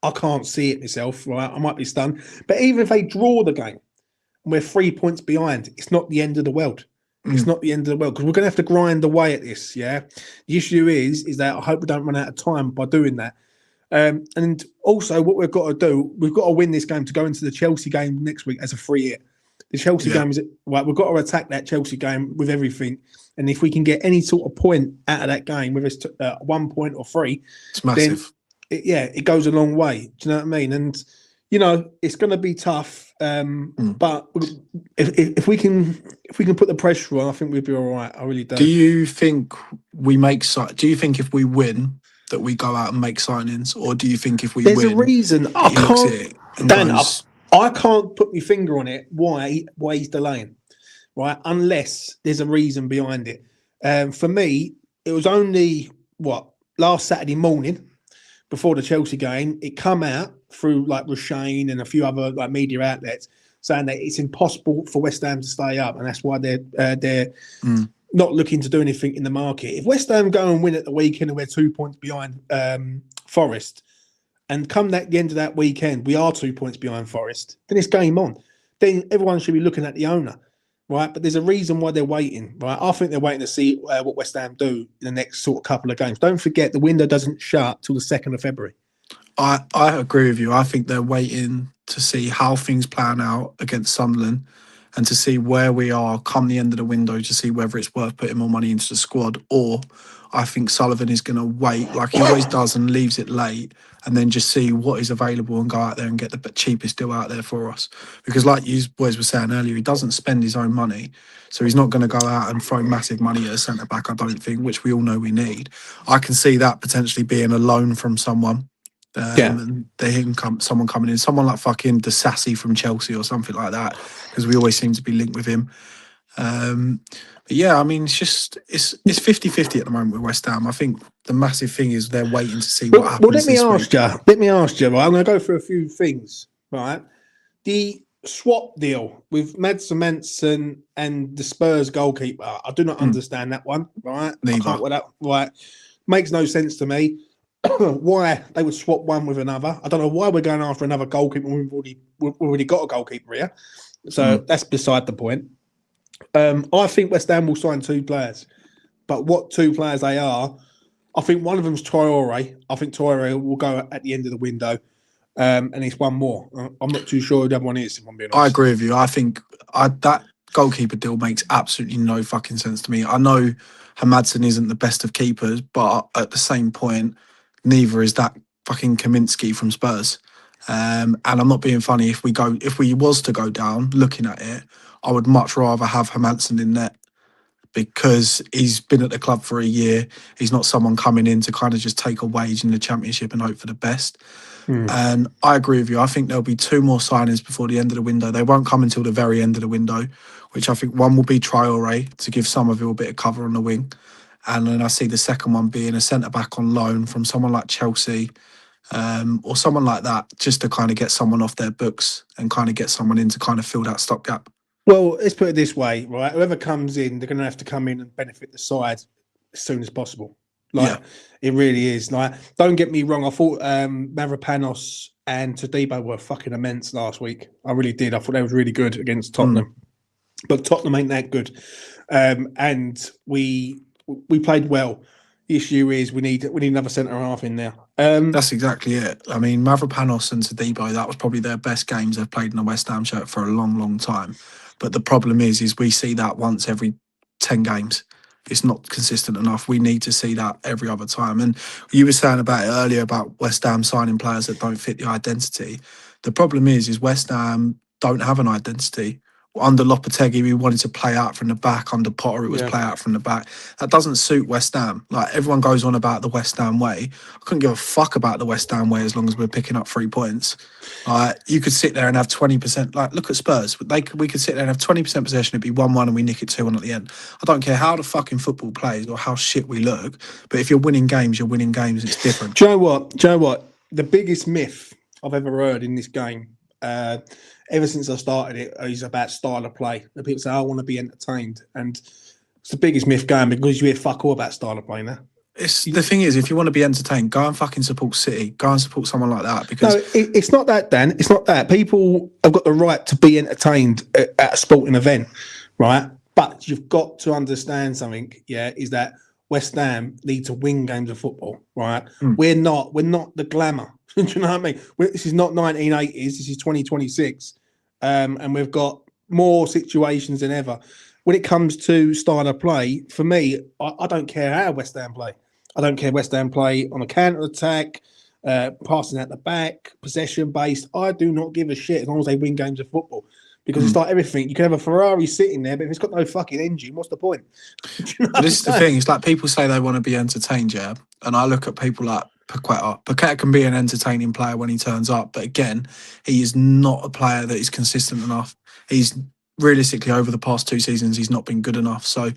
Speaker 1: I can't see it myself. Right? I might be stunned. But even if they draw the game and we're 3 points behind, it's not the end of the world. It's not the end of the world because we're going to have to grind away at this. Yeah. The issue is that I hope we don't run out of time by doing that. And also, what we've got to do, we've got to win this game to go into the Chelsea game next week as a free hit. The Chelsea game is right. We've got to attack that Chelsea game with everything, and if we can get any sort of point out of that game, whether it's 1 point or 3,
Speaker 4: It's massive.
Speaker 1: Then it goes a long way. Do you know what I mean? And it's going to be tough. But if we can put the pressure on, I think we'll be all right. I really do.
Speaker 4: Do you think we make? Do you think if we win that we go out and make signings, or do you think if we
Speaker 1: There's
Speaker 4: win,
Speaker 1: a reason I
Speaker 4: he looks at
Speaker 1: can't.
Speaker 4: it and
Speaker 1: Dan,
Speaker 4: goes,
Speaker 1: I can't put my finger on it. Why he's delaying, right? Unless there's a reason behind it. For me, it was only last Saturday morning before the Chelsea game. It come out through like Rushane and a few other like media outlets saying that it's impossible for West Ham to stay up, and that's why they're not looking to do anything in the market. If West Ham go and win at the weekend and we're 2 points behind Forest, and come the end of that weekend, we are 2 points behind Forest, then it's game on. Then everyone should be looking at the owner, right? But there's a reason why they're waiting, right? I think they're waiting to see what West Ham do in the next sort of couple of games. Don't forget, the window doesn't shut till the 2nd of February.
Speaker 4: I agree with you. I think they're waiting to see how things plan out against Sunderland and to see where we are come the end of the window to see whether it's worth putting more money into the squad, or I think Sullivan is going to wait like he always does and leaves it late and then just see what is available and go out there and get the cheapest deal out there for us. Because like you boys were saying earlier, he doesn't spend his own money. So he's not going to go out and throw massive money at a centre-back, I don't think, which we all know we need. I can see that potentially being a loan from someone. And someone coming in, someone like fucking the Sassy from Chelsea or something like that, because we always seem to be linked with him. But yeah, I mean, it's 50-50 at the moment with West Ham. I think the massive thing is they're waiting to see what happens.
Speaker 1: Well, let me ask you. Right, I'm going to go through a few things. Right, the swap deal with Mads Manson and the Spurs goalkeeper. I do not understand that one. Right,
Speaker 4: Neither.
Speaker 1: Right, makes no sense to me. Why they would swap one with another. I don't know why we're going after another goalkeeper when we've already got a goalkeeper here. So that's beside the point. I think West Ham will sign 2 players, but what 2 players they are, I think one of them's Traore. I think Traore will go at the end of the window, and it's one more. I'm not too sure who the other one is, if I'm being honest.
Speaker 4: I agree with you. I think that goalkeeper deal makes absolutely no fucking sense to me. I know Hamadson isn't the best of keepers, but at the same point, neither is that fucking Kaminsky from Spurs. And I'm not being funny. If we was to go down, looking at it, I would much rather have Hamadson in net because he's been at the club for a year. He's not someone coming in to kind of just take a wage in the Championship and hope for the best. And I agree with you. I think there'll be 2 more signings before the end of the window. They won't come until the very end of the window, which I think one will be Traore to give Somerville a bit of cover on the wing. And then I see the second one being a centre-back on loan from someone like Chelsea or someone like that, just to kind of get someone off their books and kind of get someone in to kind of fill that stopgap.
Speaker 1: Well, let's put it this way, right? Whoever comes in, they're going to have to come in and benefit the side as soon as possible. It really is. Like, don't get me wrong. I thought Mavropanos and Todibo were fucking immense last week. I really did. I thought they was really good against Tottenham, but Tottenham ain't that good. And we played well. The issue is we need another centre half in there.
Speaker 4: That's exactly it. I mean, Mavropanos and Todibo, that was probably their best games they've played in a West Ham shirt for a long, long time. But the problem is we see that once every 10 games. It's not consistent enough. We need to see that every other time. And you were saying about it earlier about West Ham signing players that don't fit the identity. The problem is West Ham don't have an identity. Under Lopetegui, we wanted to play out from the back. Under Potter, it was play out from the back. That doesn't suit West Ham. Like, everyone goes on about the West Ham way. I couldn't give a fuck about the West Ham way as long as we're picking up 3 points. You could sit there and have 20%. Like, look at Spurs. We could sit there and have 20% possession. It'd be 1-1 and we nick it 2-1 at the end. I don't care how the fucking football plays or how shit we look. But if you're winning games, you're winning games. It's different.
Speaker 1: Do you know what? The biggest myth I've ever heard in this game, ever since I started it, is about style of play. The people say, I want to be entertained. And It's the biggest myth going because you hear fuck all about style of play now.
Speaker 4: It's the thing is, if you want to be entertained, go and fucking support City. Go and support someone like that because
Speaker 1: No, it's not that, Dan. It's not that. People have got the right to be entertained at a sporting event, right? But you've got to understand something, yeah, is that West Ham need to win games of football, right? We're not the glamour. Do you know what I mean? This is not 1980s. This is 2026. And we've got more situations than ever. When it comes to style of play, for me, I don't care how West Ham play. I don't care West Ham play on a counter-attack, passing out the back, possession-based. I do not give a shit as long as they win games of football. Because it's like everything. You can have a Ferrari sitting there, but if it's got no fucking engine, what's the point? You know
Speaker 4: but this is the thing. It's like people say they want to be entertained, yeah? And I look at people like Paqueta. Paqueta can be an entertaining player when he turns up, but again, he is not a player that is consistent enough. He's realistically, over the past 2 seasons, he's not been good enough. So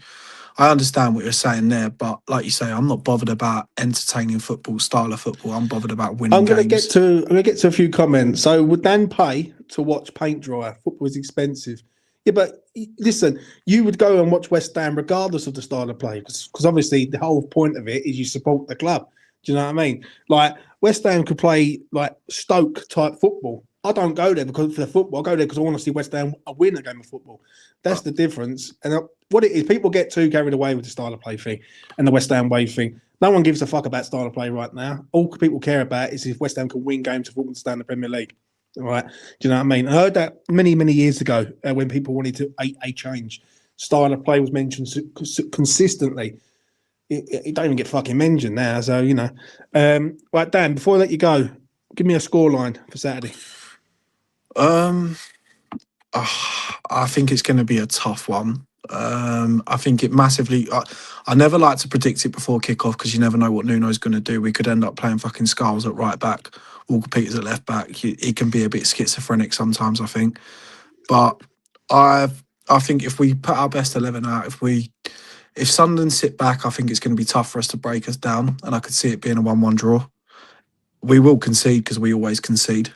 Speaker 4: I understand what you're saying there, but like you say, I'm not bothered about entertaining football, style of football. I'm bothered about winning
Speaker 1: I'm going
Speaker 4: games.
Speaker 1: to get to a few comments. So would Dan pay to watch paint dry? Football is expensive. Yeah, but listen, you would go and watch West Ham regardless of the style of play because obviously the whole point of it is you support the club. Do you know what I mean? Like West Ham could play like Stoke type football. I don't go there because for the football. I go there because I want to see West Ham win a game of football. That's the difference. And what it is, people get too carried away with the style of play thing and the West Ham way thing. No one gives a fuck about style of play right now. All people care about is if West Ham can win games of football and stay in the Premier League. All right. Do you know what I mean? I heard that many, many years ago when people wanted to a change. Style of play was mentioned consistently. It don't even get fucking mentioned now. So, you know. Right, Dan, before I let you go, give me a scoreline for Saturday.
Speaker 4: I think it's going to be a tough one. I think it massively. I never like to predict it before kickoff because you never know what Nuno's going to do. We could end up playing fucking Skulls at right back, Walker Peters at left back. He can be a bit schizophrenic sometimes, I think. But I think if we put our best 11 out, if Sunderland sit back, I think it's going to be tough for us to break us down, and I could see it being a 1-1 draw. We will concede because we always concede.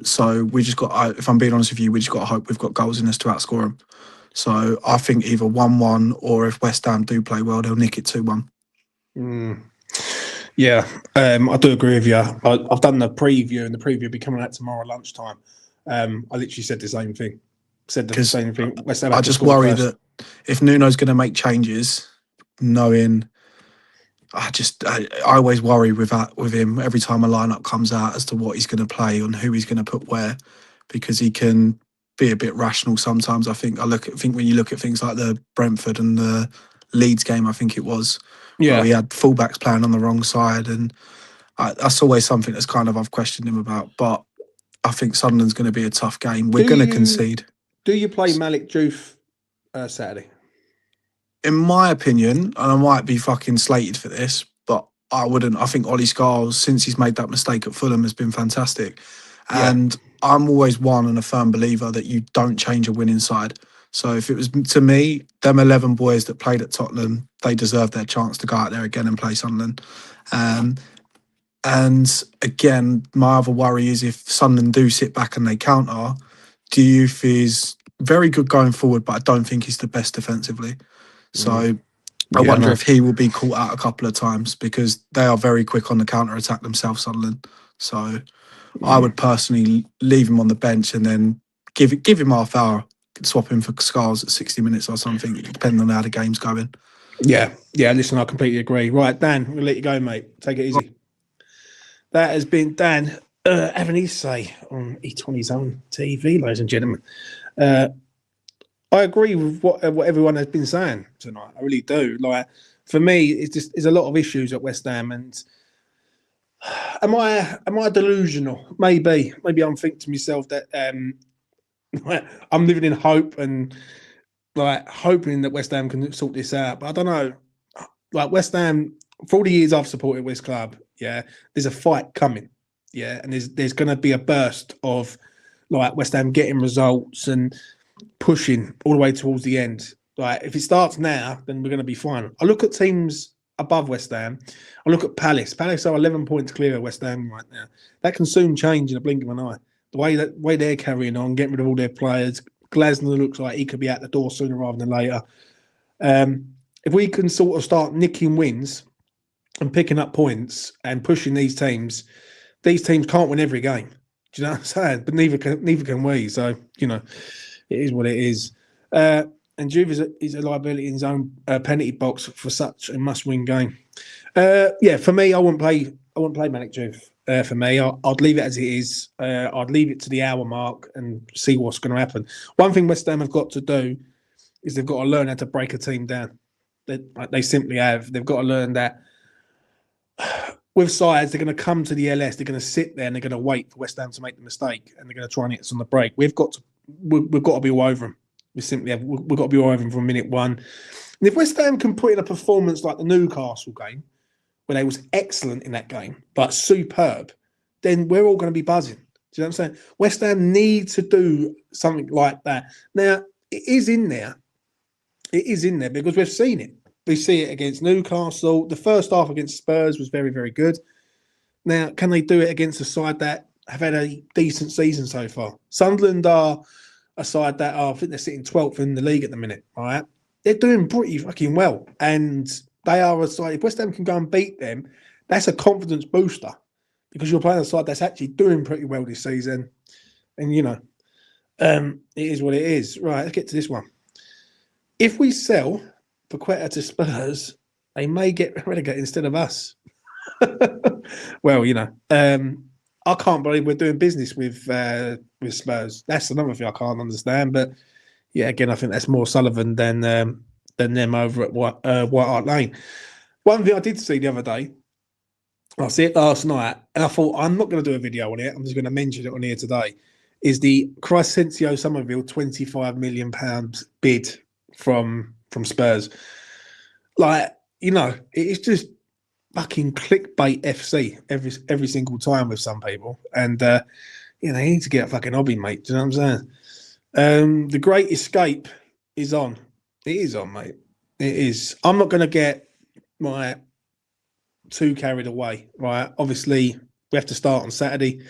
Speaker 4: So we just got, if I'm being honest with you, we just got to hope we've got goals in us to outscore them. So I think either 1-1 or if West Ham do play well, they'll nick it 2-1.
Speaker 1: Yeah, I do agree with you. I've done the preview and the preview will be coming out tomorrow lunchtime. I literally said the same thing. West Ham
Speaker 4: I just worry that if Nuno's going to make changes, knowing... I always worry with him every time a lineup comes out as to what he's going to play and who he's going to put where, because he can be a bit rational sometimes. I think when you look at things like the Brentford and the Leeds game, I think it was, where he had fullbacks playing on the wrong side, and that's always something that's kind of I've questioned him about. But I think Sunderland's going to be a tough game. We're going to concede.
Speaker 1: Do you play Malik Diouf Saturday?
Speaker 4: In my opinion, and I might be fucking slated for this, but I wouldn't. I think Ollie Scholes, since he's made that mistake at Fulham, has been fantastic. And I'm always one and a firm believer that you don't change a winning side. So if it was to me, them 11 boys that played at Tottenham, they deserve their chance to go out there again and play Sunderland. And again, my other worry is if Sunderland do sit back and they counter, Diouf is very good going forward, but I don't think he's the best defensively. So I wonder if he will be caught out a couple of times because they are very quick on the counter-attack themselves, Sunderland. So I would personally leave him on the bench and then give him half hour, swap him for Scars at 60 minutes or something, depending on how the game's going.
Speaker 1: Yeah, listen, I completely agree. Right, Dan, we'll let you go, mate. Take it easy. That has been Dan having his say on E20's own TV, ladies and gentlemen. I agree with what everyone has been saying tonight. I really do. Like, for me, it's a lot of issues at West Ham, and am I delusional? Maybe I'm thinking to myself that I'm living in hope and like hoping that West Ham can sort this out. But I don't know. Like West Ham, for all the years I've supported West Club, there's a fight coming, and there's going to be a burst of like West Ham getting results and pushing all the way towards the end. Like if it starts now, then we're going to be fine. I look at teams above West Ham. I look at Palace. Palace are 11 points clear of West Ham right now. That can soon change in a blink of an eye. The way they're carrying on, getting rid of all their players. Glasner looks like he could be out the door sooner rather than later. If we can sort of start nicking wins and picking up points and pushing these teams can't win every game. Do you know what I'm saying? But neither can we. So, you know, it is what it is. And Juve is a liability in his own penalty box for such a must-win game. Yeah, for me, I wouldn't play Manic Juve. For me, I'd leave it as it is. I'd leave it to the hour mark and see what's going to happen. One thing West Ham have got to do is they've got to learn how to break a team down. They simply have. They've got to learn that with sides, they're going to come to the LS, they're going to sit there and they're going to wait for West Ham to make the mistake, and they're going to try and hit us on the break. We've got to be all over them. We've got to be all over them from minute one. And if West Ham can put in a performance like the Newcastle game, where they was excellent in that game, but superb, then we're all going to be buzzing. Do you know what I'm saying? West Ham need to do something like that. Now, it is in there. It is in there because we've seen it. We see it against Newcastle. The first half against Spurs was very, very good. Now, can they do it against a side that have had a decent season so far? Sunderland are a side that I think they're sitting 12th in the league at the minute. All right, they're doing pretty fucking well, and they are a side. If West Ham can go and beat them, that's a confidence booster because you're playing a side that's actually doing pretty well this season. And you know, it is what it is. Right, let's get to this one. If we sell Paqueta to Spurs, they may get relegated instead of us. Well, you know, I can't believe we're doing business with Spurs. That's another thing I can't understand. But yeah, again, I think that's more Sullivan than them over at White Hart Lane. One thing I did see the other day, I see it last night, and I thought I'm not going to do a video on it. I'm just going to mention it on here today. Is the Crescencio Somerville £25 million bid from Spurs? Like, you know, it's just fucking clickbait FC every single time with some people, and you know, they need to get a fucking hobby, mate. Do you know what I'm saying? The Great Escape is on. It is on, mate. It is. I'm not going to get my too carried away, right? Obviously, we have to start on Saturday,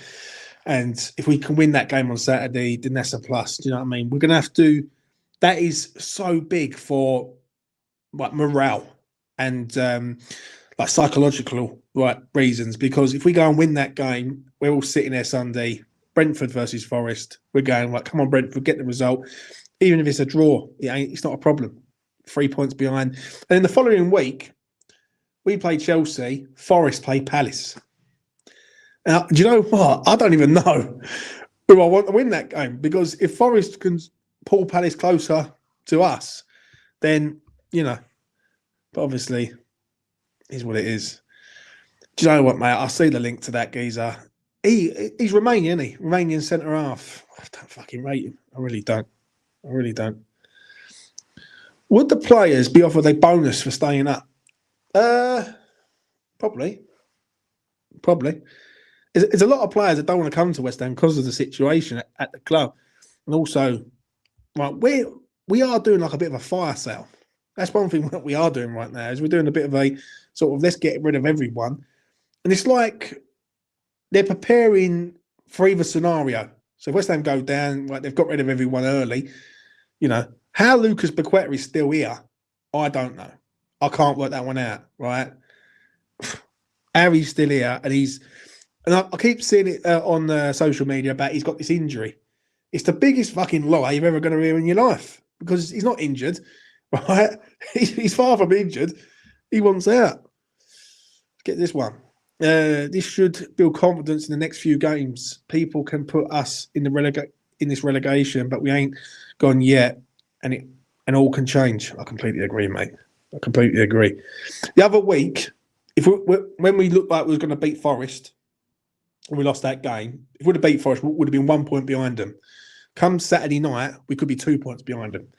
Speaker 1: and if we can win that game on Saturday, then that's a plus. Do you know what I mean? We're going to have to. That is so big for like morale and like psychological reasons, because if we go and win that game, we're all sitting there Sunday, Brentford versus Forest. We're going like, come on, Brentford, get the result. Even if it's a draw, it's not a problem. 3 points behind. And then the following week, we play Chelsea, Forest play Palace. Now, do you know what? I don't even know who I want to win that game, because if Forest can pull Palace closer to us, then, you know, but obviously, is what it is. Do you know what, mate? I see the link to that geezer. He's Romanian, isn't he? Romanian centre half. I don't fucking rate him. I really don't. Would the players be offered a bonus for staying up? Probably. There's a lot of players that don't want to come to West Ham because of the situation at the club, and also, right, we are doing like a bit of a fire sale. That's one thing that we are doing right now, is we're doing a bit of a sort of let's get rid of everyone. And it's like they're preparing for either scenario. So if West Ham go down, like they've got rid of everyone early, you know, how Lucas Paqueta is still here, I don't know. I can't work that one out, right? Harry's still here, and I keep seeing it on social media about he's got this injury. It's the biggest fucking lie you're ever going to hear in your life, because he's not injured. Right, he's far from injured. He wants out. Let's get this one. This should build confidence in the next few games. People can put us in this relegation, but we ain't gone yet, and all can change. I completely agree, mate. I completely agree. The other week, when we looked like we was going to beat Forest, and we lost that game, if we would have beat Forest, we would have been 1 point behind them. Come Saturday night, we could be 2 points behind them.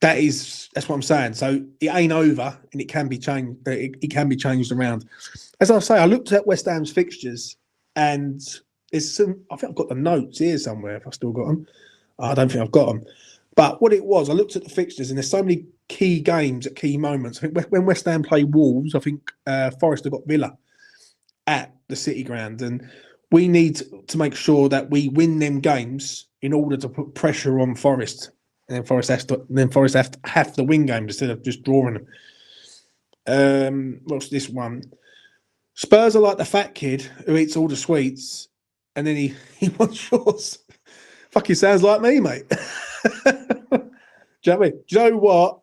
Speaker 1: That's what I'm saying. So it ain't over, and it can be changed. It can be changed around. As I say, I looked at West Ham's fixtures, and there's some. I think I've got the notes here somewhere. If I've still got them, I don't think I've got them. But what it was, I looked at the fixtures, and there's so many key games at key moments. I think when West Ham play Wolves, I think Forest have got Villa at the City Ground, and we need to make sure that we win them games in order to put pressure on Forest. and then Forest have to win games instead of just drawing them. What's this one? Spurs are like the fat kid who eats all the sweets, and then he wants yours. Fucking sounds like me, mate. Do you know what I mean? Do you know what?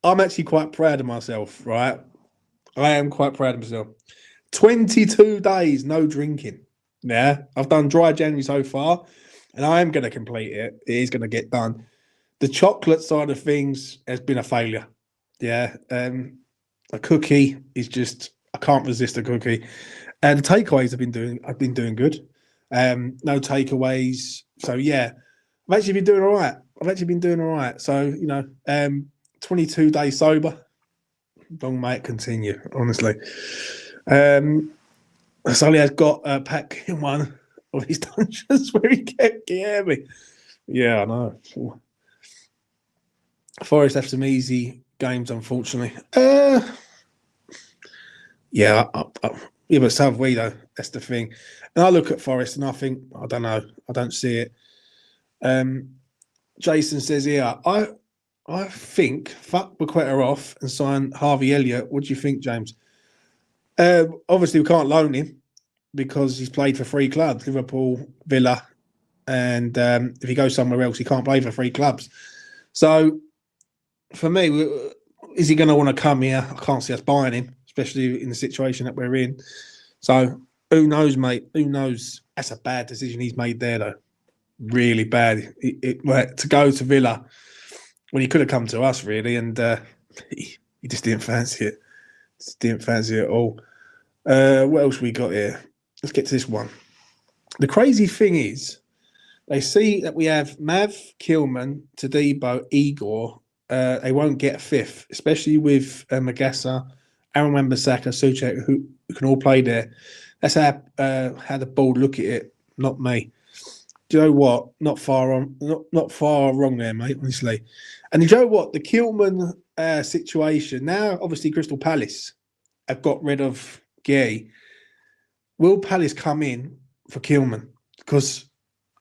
Speaker 1: I'm actually quite proud of myself, right? I am quite proud of myself. 22 days, no drinking. Yeah, I've done dry January so far, and I am going to complete it. It is going to get done. The chocolate side of things has been a failure. Yeah, a cookie is just, I can't resist a cookie. And the takeaways I've been doing good. No takeaways. So yeah, I've actually been doing all right. So, 22 days sober. Long may it continue, honestly. Sully has got a pack in one of his dungeons where he kept getting me. Yeah, I know. Forest have some easy games, unfortunately. Yeah, but so have we, though. That's the thing. And I look at Forest and I think, I don't know. I don't see it. Jason says here, I think fuck Paqueta off and sign Harvey Elliott. What do you think, James? Obviously, we can't loan him because he's played for 3 clubs, Liverpool, Villa, and if he goes somewhere else, he can't play for 3 clubs. So, for me, is he going to want to come here? I can't see us buying him, especially in the situation that we're in. So, who knows, mate? Who knows? That's a bad decision he's made there, though. Really bad. To go to Villa when he could have come to us, really, and he just didn't fancy it. Just didn't fancy it at all. What else we got here? Let's get to this one. The crazy thing is, they see that we have Mav, Kilman, Tadibo, Igor. They won't get 5th, especially with Magassa, Aaron Wan-Bissaka, Souček, who can all play there. That's how the board look at it, not me. Do you know what? Not far wrong there, mate, honestly. And you know what? The Kilman situation, now obviously Crystal Palace have got rid of Gay. Will Palace come in for Kilman? Because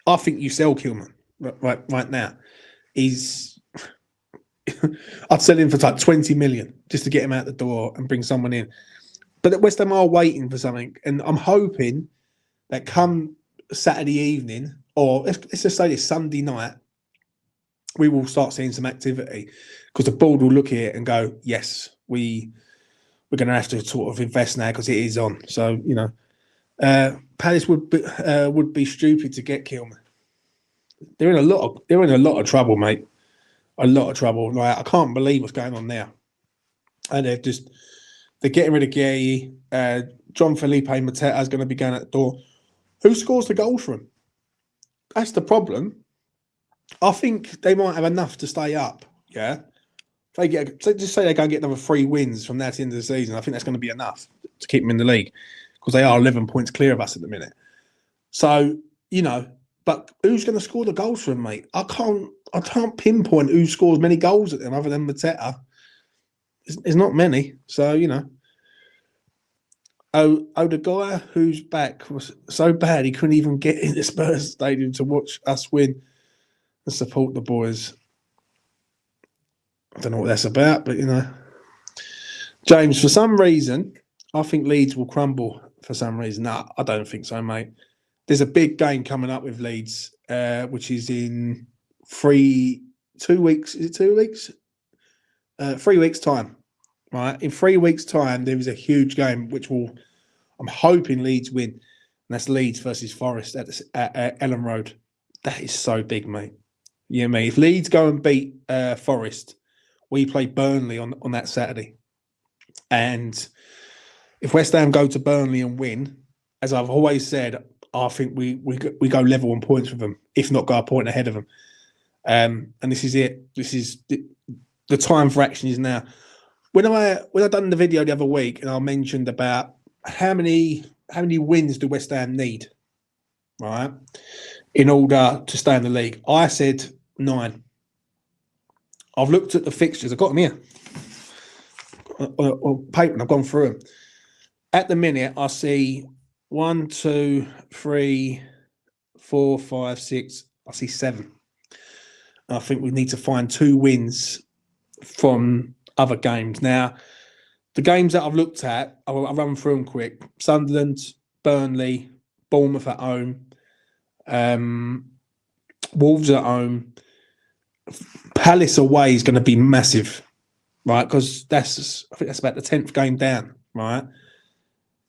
Speaker 1: I think you sell Kilman right now. I'd sell him for like 20 million just to get him out the door and bring someone in. But West Ham are waiting for something, and I'm hoping that come Saturday evening, or let's just say this Sunday night, we will start seeing some activity because the board will look at it and go, yes, we're going to have to sort of invest now because it is on. So, Palace would be stupid to get Kilman. They're in a lot of trouble, mate. A lot of trouble. Like, I can't believe what's going on there. And they're getting rid of Gay. John Felipe Mateta is going to be going out the door. Who scores the goals for him? That's the problem. I think they might have enough to stay up. Yeah. Just say they go and get another 3 wins from now to the end of the season. I think that's going to be enough to keep them in the league because they are 11 points clear of us at the minute. So, but who's going to score the goals for them, mate? I can't pinpoint who scores many goals at them other than Mateta. There's not many. So, the guy who's back was so bad he couldn't even get in the Spurs stadium to watch us win and support the boys. I don't know what that's about, but James, for some reason, I think Leeds will crumble for some reason. No, I don't think so, mate. There's a big game coming up with Leeds, which is in 2 weeks. Is it 2 weeks? 3 weeks' time, right? In 3 weeks' time, there is a huge game, which I'm hoping Leeds win. And that's Leeds versus Forest at Ellen Road. That is so big, mate. Yeah, mate. If Leeds go and beat Forest, we play Burnley on that Saturday. And if West Ham go to Burnley and win, as I've always said, I think we go level on points with them, if not go a point ahead of them. And this is it. This is the time for action is now. When I done the video the other week and I mentioned about how many wins do West Ham need, right, in order to stay in the league, I said 9. I've looked at the fixtures. I've got them here on paper and I've gone through them. At the minute, I see 1, 2, 3, 4, 5, 6. I see 7. I think we need to find 2 wins from other games. Now, the games that I've looked at, I'll run through them quick. Sunderland, Burnley, Bournemouth at home, Wolves at home. Palace away is going to be massive, right? Because I think that's about the 10th game down, right?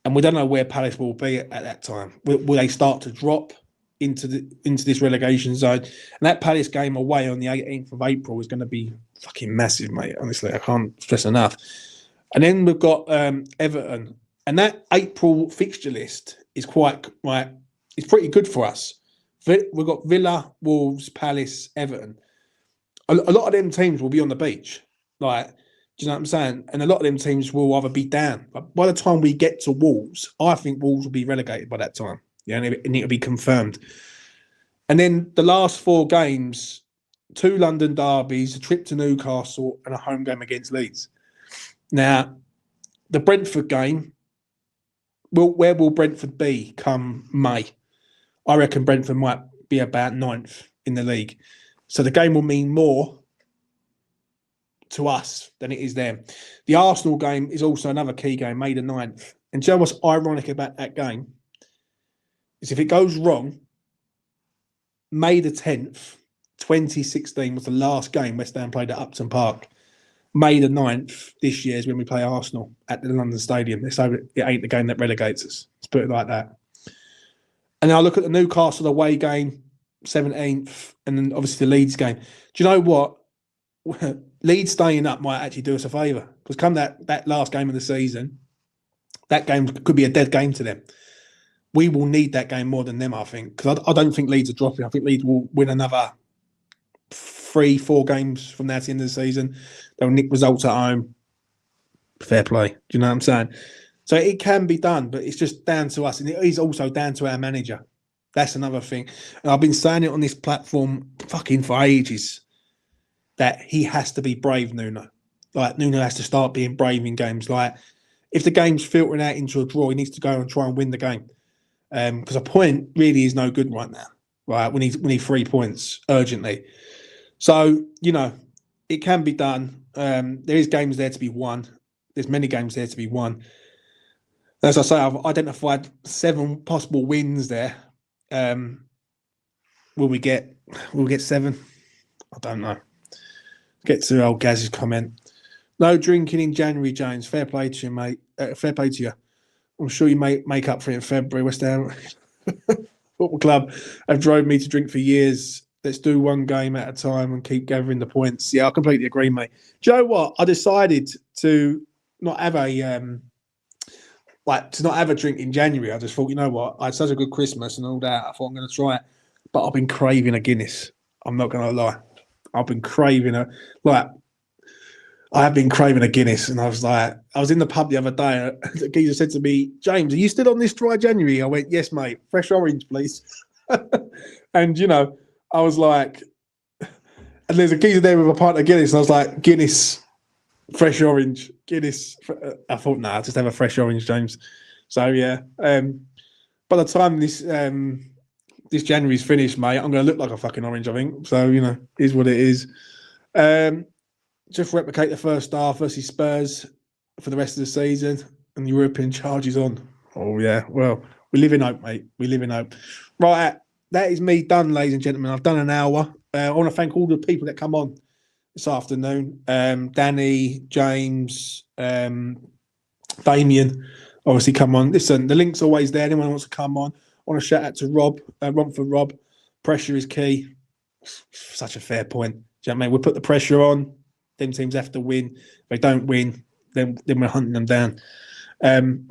Speaker 1: And we don't know where Palace will be at that time. Will they start to drop into this relegation zone? And that Palace game away on the 18th of April is going to be fucking massive, mate. Honestly, I can't stress enough. And then we've got Everton, and that April fixture list is it's pretty good for us. We've got Villa, Wolves, Palace, Everton. A lot of them teams will be on the beach. Like, do you know what I'm saying? And a lot of them teams will either be down. But by the time we get to Wolves, I think Wolves will be relegated by that time. Yeah, and it'll be confirmed. And then the last 4 games, 2 London derbies, a trip to Newcastle, and a home game against Leeds. Now, the Brentford game, where will Brentford be come May? I reckon Brentford might be about 9th in the league. So the game will mean more to us than it is them. The Arsenal game is also another key game, May the 9th. And do you know what's ironic about that game? Is if it goes wrong, May the 10th, 2016 was the last game West Ham played at Upton Park. May the 9th this year is when we play Arsenal at the London Stadium. So it ain't the game that relegates us. Let's put it like that. And then I look at the Newcastle away game, 17th, and then obviously the Leeds game. Do you know what? Leeds staying up might actually do us a favour. Because come that last game of the season, that game could be a dead game to them. We will need that game more than them, I think. Because I don't think Leeds are dropping. I think Leeds will win another 3-4 games from now to the end of the season. They'll nick results at home. Fair play. Do you know what I'm saying? So it can be done, but it's just down to us. And it is also down to our manager. That's another thing. And I've been saying it on this platform fucking for ages, that he has to be brave, Nuno. Like, Nuno has to start being brave in games. Like, if the game's filtering out into a draw, he needs to go and try and win the game. Because a point really is no good right now. Right? We need 3 points urgently. So, you know, it can be done. There is games there to be won. There's many games there to be won. As I say, I've identified 7 possible wins there. Will we get 7? I don't know. Get to old Gaz's comment. No drinking in January, James. Fair play to you, mate. Fair play to you. I'm sure you make up for it in February. West Ham Football Club have drove me to drink for years. Let's do one game at a time and keep gathering the points. Yeah, I completely agree, mate. Do you know what? I decided to not have a drink in January. I just thought, you know what? I had such a good Christmas and all that. I thought I'm going to try it. But I've been craving a Guinness. I'm not going to lie. I've been craving I have been craving a Guinness. And I was in the pub the other day. The geezer said to me, James, are you still on this dry January? I went, yes, mate. Fresh orange, please. And, you know, I was like, and there's a geezer there with a pint of Guinness. And I was like, Guinness, fresh orange, Guinness. I thought, nah, I'll just have a fresh orange, James. So, yeah. By the time this January's finished, mate, I'm going to look like a fucking orange, I think. So, you know, is what it is. Just replicate the first half versus Spurs for the rest of the season, and the European charge is on. Oh, yeah. Well, we live in hope, mate. We live in hope. Right, that is me done, ladies and gentlemen. I've done an hour. I want to thank all the people that come on this afternoon. Danny, James, Damien, obviously come on. Listen, the link's always there. Anyone who wants to come on. I want to shout out to Rob, Romford Rob. Pressure is key. Such a fair point. Do you know what I mean? We put the pressure on. Them teams have to win. If they don't win, then we're hunting them down.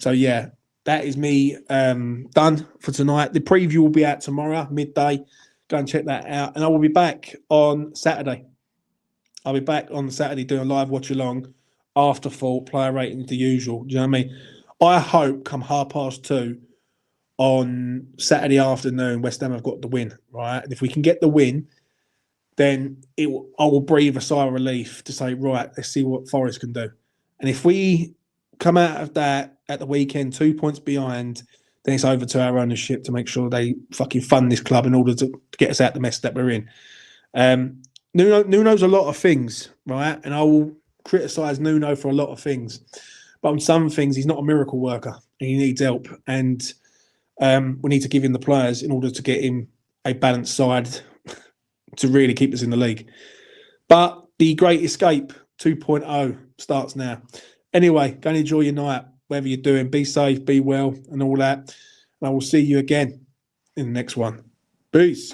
Speaker 1: So, yeah, that is me done for tonight. The preview will be out tomorrow, midday. Go and check that out. And I will be back on Saturday. I'll be back on Saturday doing a live watch-along, after full, player ratings, the usual. Do you know what I mean? I hope come 2:30 on Saturday afternoon, West Ham have got the win, right? And if we can get the win, then I will breathe a sigh of relief to say, right, let's see what Forest can do. And if we come out of that at the weekend 2 points behind, then it's over to our ownership to make sure they fucking fund this club in order to get us out the mess that we're in. Nuno's a lot of things, right? And I will criticise Nuno for a lot of things. But on some things, he's not a miracle worker and he needs help. And we need to give him the players in order to get him a balanced side to really keep us in the league. But the Great Escape 2.0 starts now. Anyway, go and enjoy your night, whatever you're doing. Be safe, be well, and all that. And I will see you again in the next one. Peace.